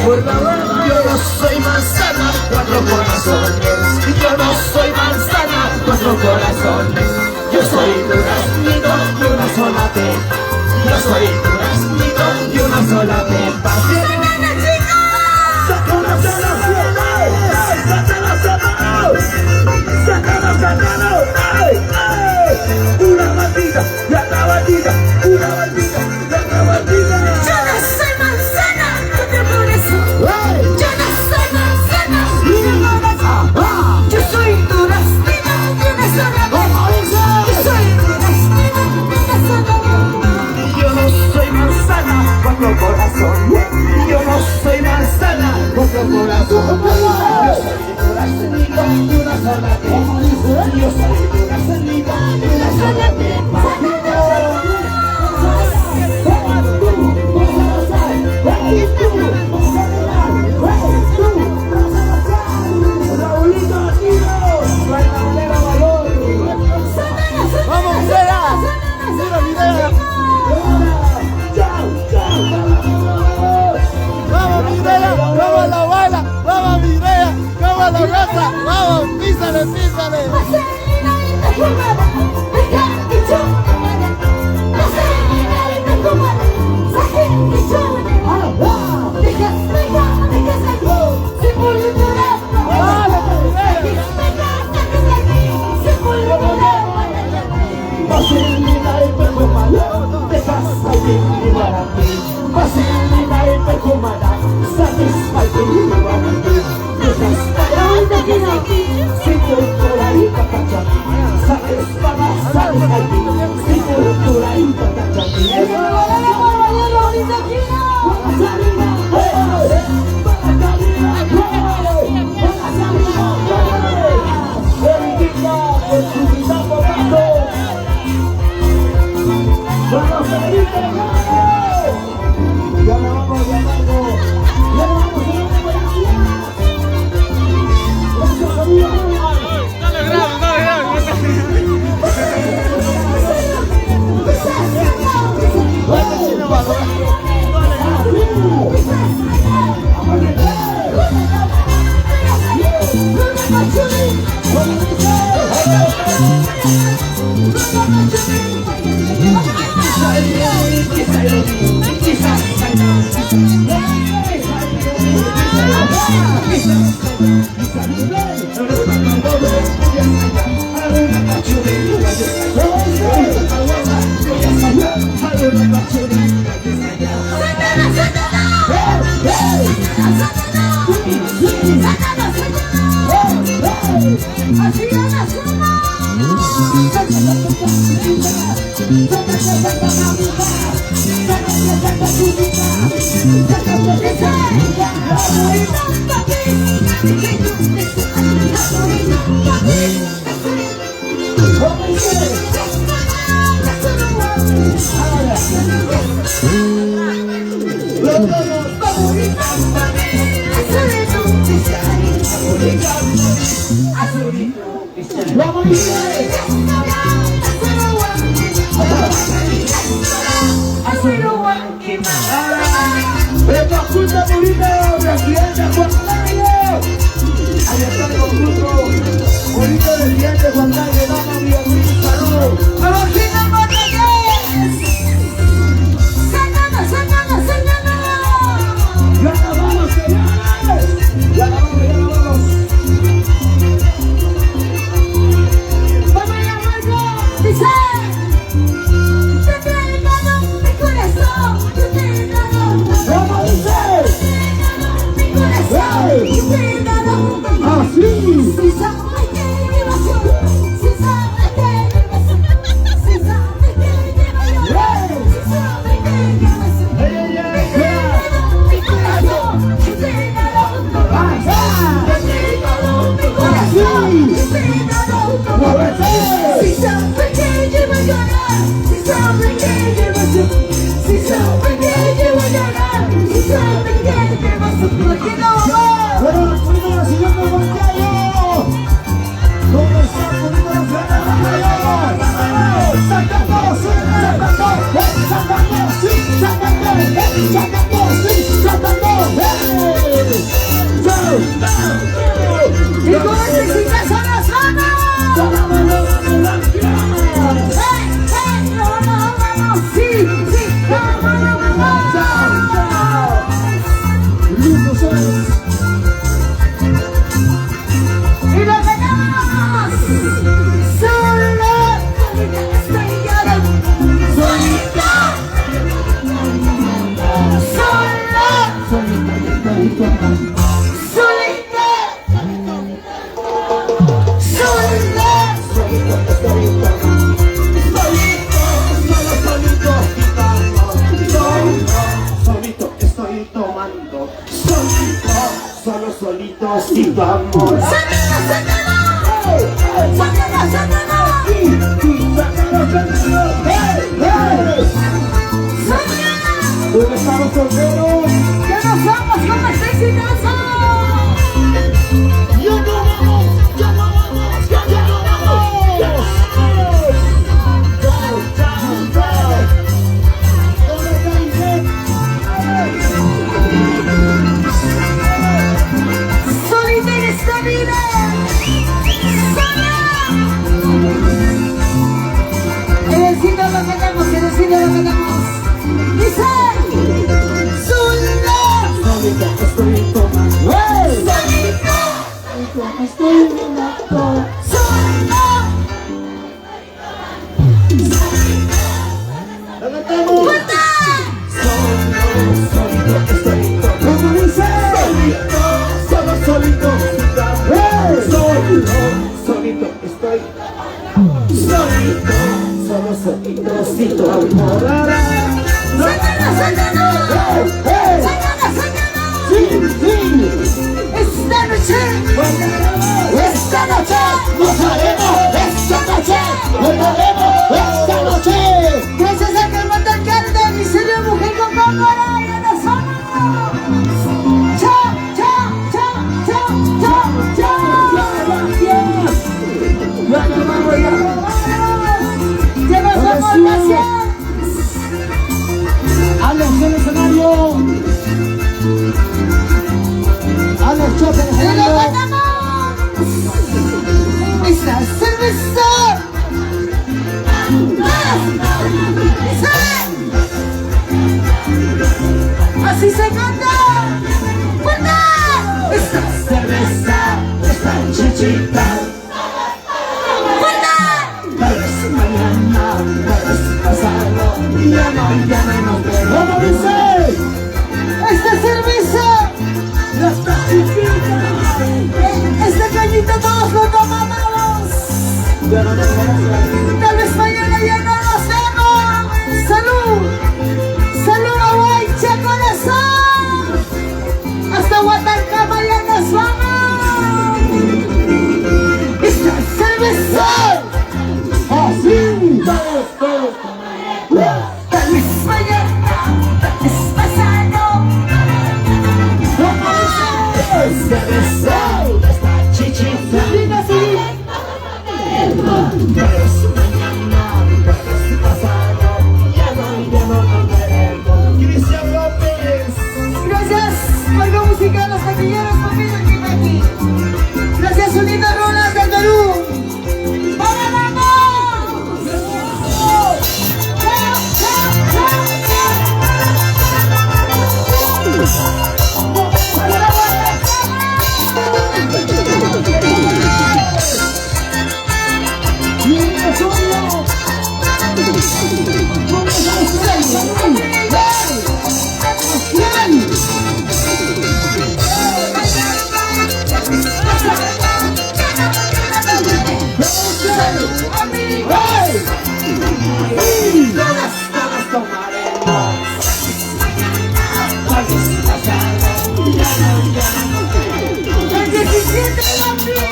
Yo no soy manzana, cuatro corazones. Yo no soy manzana, cuatro corazones. Yo soy duraznito de una sola pepa. Yo soy duraznito de una sola pepa. ¡Sácanos de la fiesta! ¡Sácanos, sácanos! ¡Sácanos, sácanos! ¡Ay, ay! ¡Una bandita! ¡La bandita! ¡Una bandita! ¡La bandita! Yo no soy manzana, cuatro corazones. Yo no soy manzana, yo soy duraznito de una sola pepa. Yo soy duraznito de una sola pepa. Yo no soy manzana, cuatro corazones. Yo no soy manzana, cuatro corazones. Yo soy duraznito de una sola pepa. ¡Vamos, Videla! ¡Mira, Videla! ¡Vamos, Videla! ¡Vamos, la baila! ¡Vamos, Videla! ¡Vamos, la raza! ¡Vamos, písale, písale! Vamos, El conjunto bonito, presidente Juan Carlos. Ahí está el conjunto bonito, presidente Juan Carlos. Dama Villamil, salud. ¡Abogina Montañez! ¡Sácalo, sácalo, sácalo! ¡Ya acabamos, señores! ¡Ya acabamos, ya acabamos! ¡Vamos a llamarlo! ¡Dice! ¡Te he dado mi corazón! ¡Te he dado! ¿Cómo dice? ¡Mi corazón! ¡Te he dado! ¡Así! Si sabes que llevas yo, si sabes que llevas yo, si sabes que llevas yo, si sabes que llevas yo. ¡Ey, ey, ey! Te he dado mi corazón, te he dado mi corazón, te he dado mi corazón, te he dado mi corazón. Si sabes que llevas llorar, si sabes que llevas yo, si sabes que llevas llorar, si sabes que llevas yo, ¿por qué no va? ¡Bueno, las primeras, señor de Juan Carlos! ¿Cómo está, bonito, la ciudad de Juan Carlos? ¡Sacando, sí! ¡Sacando! ¡Sacando, sí! ¡Sacando! ¡Sacando, sí! ¡Sacando! Y con este chicas son las manos. Vamos, sí, vamos. Y lo ganamos. Solo estoy llorando. Solita. Solito estoy tomando. Solito sin tu amor. ¿Dónde estamos solteros? ¡Ya nos vamos como exitosos! ¡Ya no vamos! ¡Ya no vamos! ¡Ya no vamos! ¡Ya no vamos! ¡Chao, chao, chao! ¿Dónde está Isaac? ¡Solita en esta vida! ¡Sola! En el cine lo ganamos, en el cine lo ganamos. ¡Dice! ¡Sola! Solito estoy tomando. Estoy tomando. ¡Sola! ¡Fuerte! Solito estoy tomando. ¿Cómo dice? Solito sin tu amor. Solito estoy. Solito sin tu amor. ¡Sácalo, sácalo! ¡Sácalo, sácalo! Esta noche gozaremos, esta noche esta noche. Gracias a Carmata Alcalde, mi señor mujer con cámara y a la zona. Chao, chao, chao, chao, chao, chao. ¡Ya nos vamos, ya! Ya nos vamos, gracias. ¡Alex en el escenario! ¡Alex Chope en el ¡Se lo escenario! ganamos! ¡Esta cerveza! ¡Así se canta! ¡Fuerte! Esta cerveza, esta chichita. ¡Fuerte! Tal vez mañana, tal vez pasado. Ya no nos vemos. ¿Cómo dice? ¡Esta cerveza! ¡Esta chiquita! ¡Este cañito todos lo tomamos! ¡Ya no nos vamos! ¡Tal vez mañana ya no nos vemos! ¡Salud! ¡Salud a Guaycha, corazón! ¡Hasta Guatarcama ya nos vamos! ¡Esta cerveza! ¡Así! ¡Tal vez mañana! ¡Tal vez pasado! Cerveza, esta chichita. ¡Diga así! Cristian López. Gracias, algo musical, los taquilleros, familia aquí. Gracias, unidas rolas del Perú. ¡Vamos, vamos! El 17 de abril.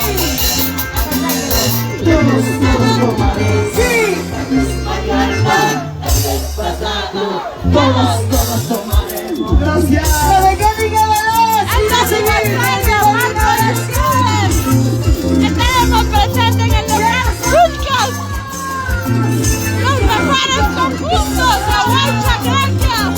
Sí. Gracias. La mecánica veloz. ¡Esta es una Estaremos presentes en el local Zulcas. Los mejores conjuntos de Huaycha, gracias.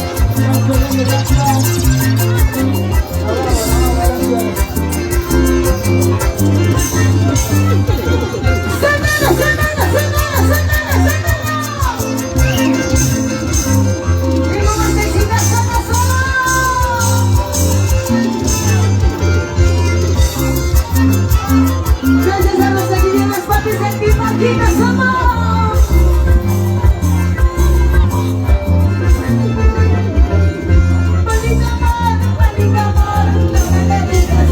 Gracias a los seguidores, papis, en mi máquina somos. Maldito amor, no me le digas. Maldito amor, no me le digas.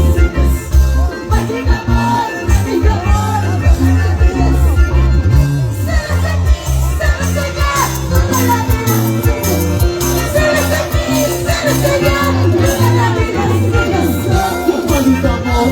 Sabes aquí, sabes allá, no me la digas. Sabes aquí, sabes allá, no me la digas. Maldito amor,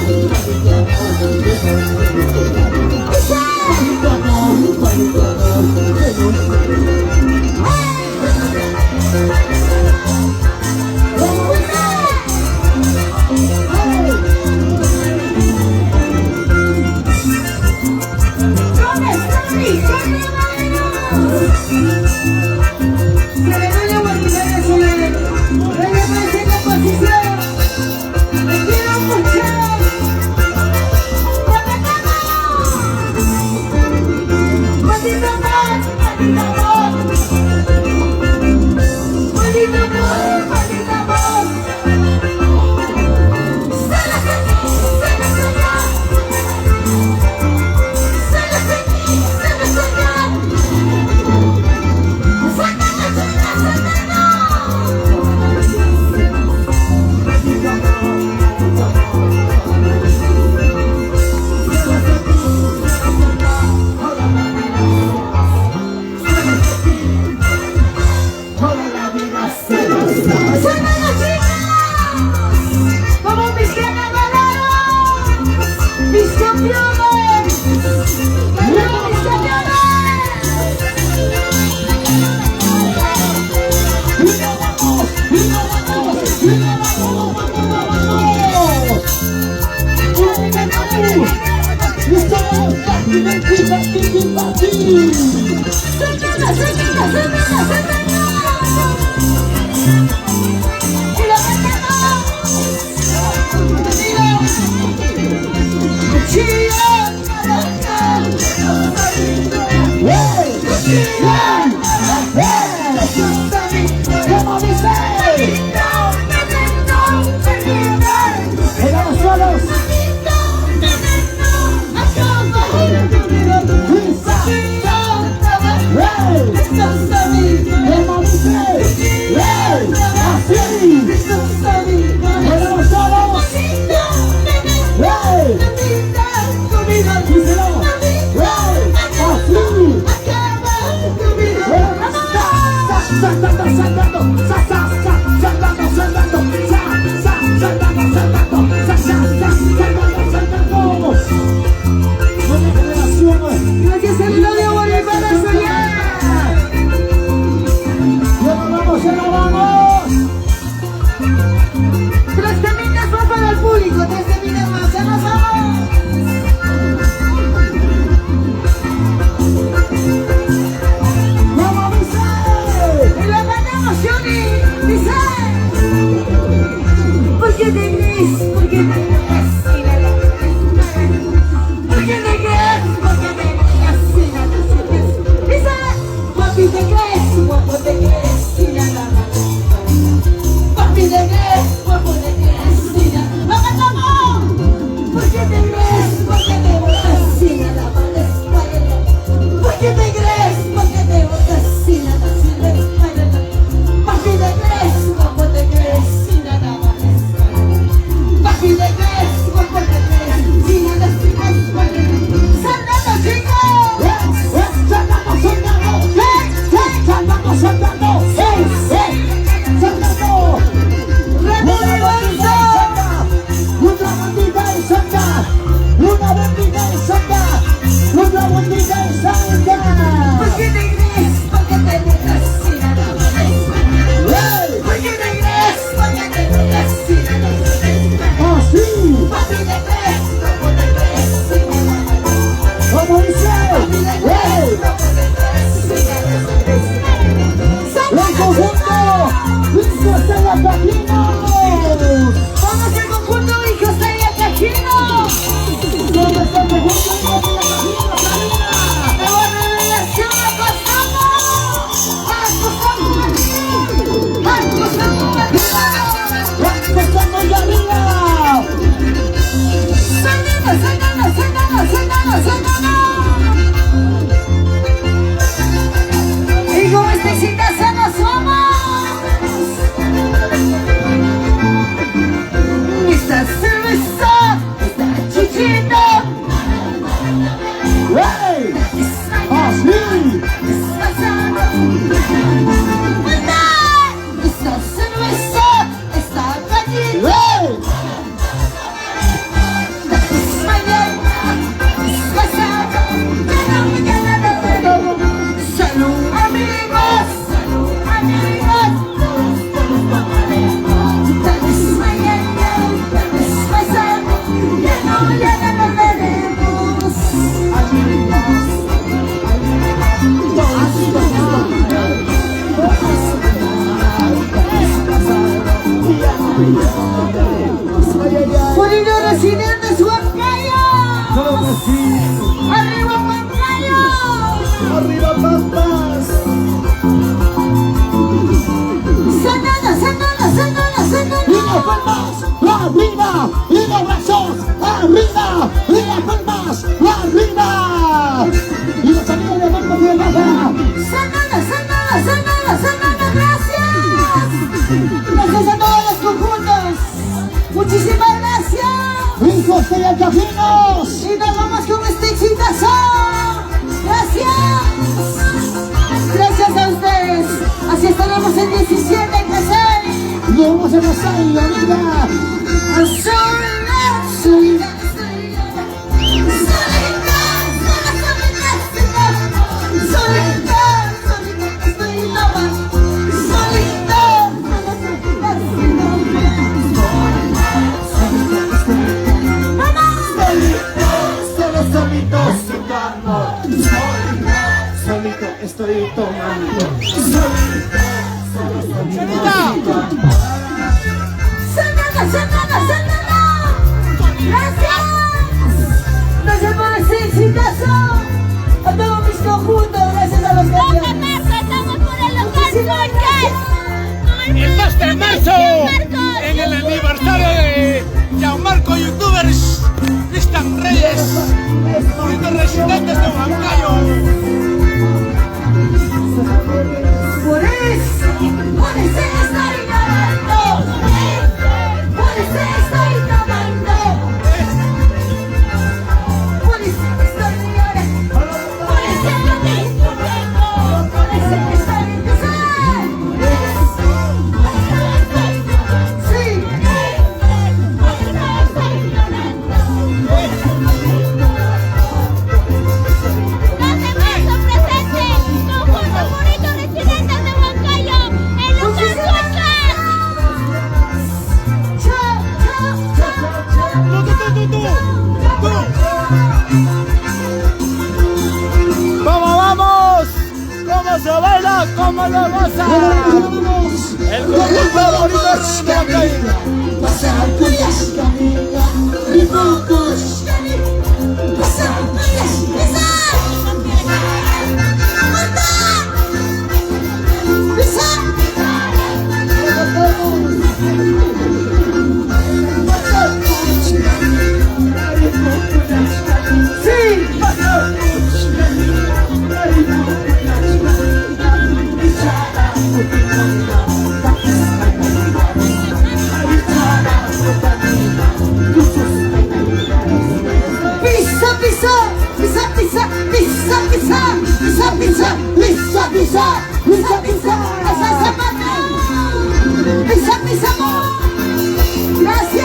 Molino Residentes Huancayo. ¡Arriba Huancayo! ¡Arriba Pampas! ¡Sanana, sanana, sanana, sanana! Y las palmas, arriba, y los brazos, arriba, y las palmas, arriba. Y los sonidos de palmas de baja. ¡Sanana, sanana, sanana, sanana! ¡Gracias! Gracias a todos los conjuntos. Muchísimas gracias. Hijos de Alcafinos. Y nos vamos con este exitazo. Gracias. Gracias a ustedes. Así estaremos el 17 en Casay. Lo vamos a pasar en la vida. Soledad, soledad, soledad, estoy loca. Soledad, Solo solito sudando. Solito estoy tomando. ¡Sanana, sanana, sanana! ¡Gracias! Gracias por ese exitazo. A todos mis conjuntos, gracias a los campeones. Estamos por el local Podcast. El 2 de marzo, en el aniversario de Gianmarco Youtubers, Cristian Reyes, Molino Residentes de Huancayo. Por eso estoy llorando. Por eso estoy tomando. Por eso estoy llorando. Por eso no te disfrutando. Por eso estoy empezando. Sí. ¿Cómo vamos? ¿Cómo se baila? ¿Cómo lo goza? El conjunto favorito de Huancayo. Gracias.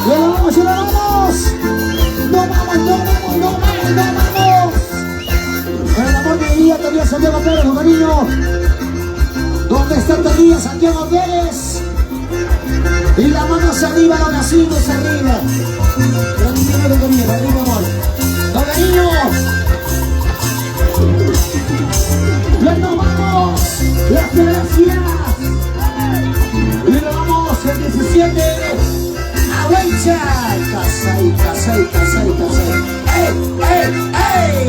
¡Ya vamos! ¡No vamos! Con el amor de mi vida también Santiago Pérez, cariño. ¿Dónde está todavía Santiago Pérez? Y la mano hacia arriba, los nacimos arriba. Arriba, amor. ¡Don cariño! ¡Ya nos vamos! ¡Gracias! Y nos vamos el 17 a Huancha. Casay. ¡Ey!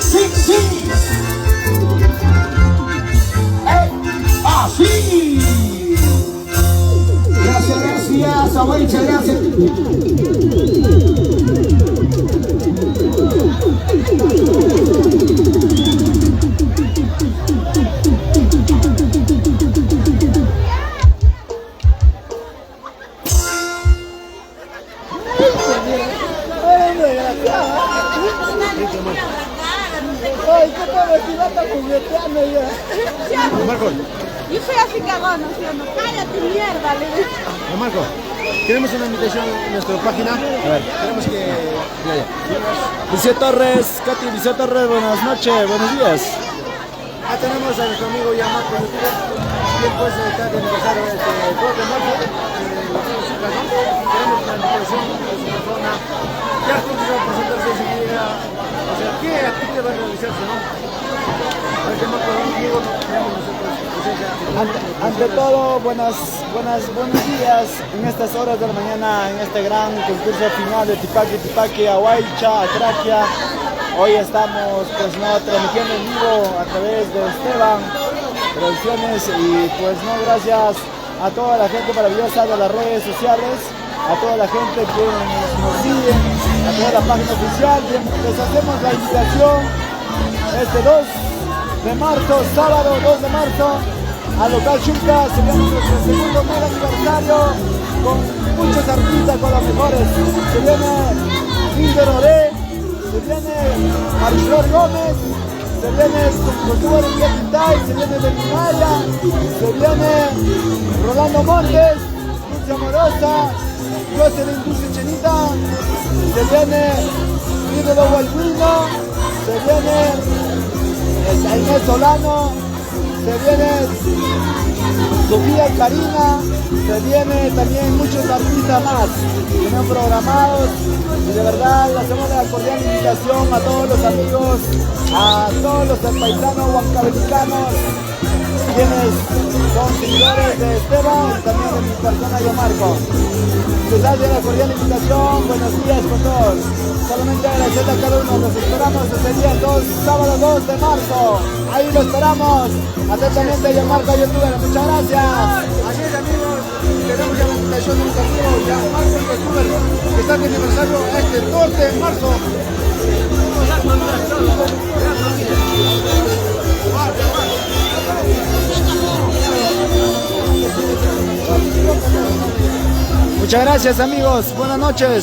Sí. ¡Así! Gracias, Abuelcha, gracias. Ay, qué pobrecita jugueteando ya. Marco, Yo soy así cagona, ¿sí o no? Cállate, mierda, le digo. Marco, queremos una invitación en nuestra página. A ver, queremos que... Lucio Torres, Katy, Lucio Torres, buenas noches, buenos días. Tenemos a nuestro amigo Yamato, quien pues está de aniversario este 2 de marzo. Queremos una invitación de su persona. Ya todos van a presentarse enseguida. O sea, ¿qué actividad va a realizarse, no? A ver, Yamato, amigo, tenemos nosotros presencia. Ante todo, buenos días en estas horas de la mañana, en este gran concurso final de Tipaqui, Ahuaycha, Atraquia. Hoy estamos pues no transmitiendo en vivo a través de Esteban Producciones y pues no, gracias a toda la gente maravillosa de las redes sociales, a toda la gente que nos sigue, a toda la página oficial. Les hacemos la invitación este 2 de marzo, sábado 2 de marzo, al local Chunca. Sería nuestro segundo mega aniversario con muchos artistas, con los mejores. Se viene Lindo Rodé, se viene Mariflor Gómez, se viene Josué Quintay, se viene de Minaya, se viene Rolando Montes, Dulce Amorosa, Jocelyn Dulce Chenita, se viene Ídolo Gualguino, se viene Inés Solano, se viene Sofía y Karina, se viene también muchos artistas más que tenemos programados y de verdad le hacemos la cordial invitación a todos los amigos, a todos los paisanos huancavelicanos quienes son seguidores de Esteban, también de mi persona yo Marco. Les hace la cordial invitación, buenos días con todos. Solamente agradecer a cada uno, los esperamos ese día sábado 2 de marzo. Ahí lo esperamos. Atentamente yo Marco Youtuber, muchas gracias. Así es, amigos, tenemos ya la invitación de nuestro amigo Gianmarco Youtuber, que está de aniversario este 2 de marzo. Muchas gracias amigos, buenas noches.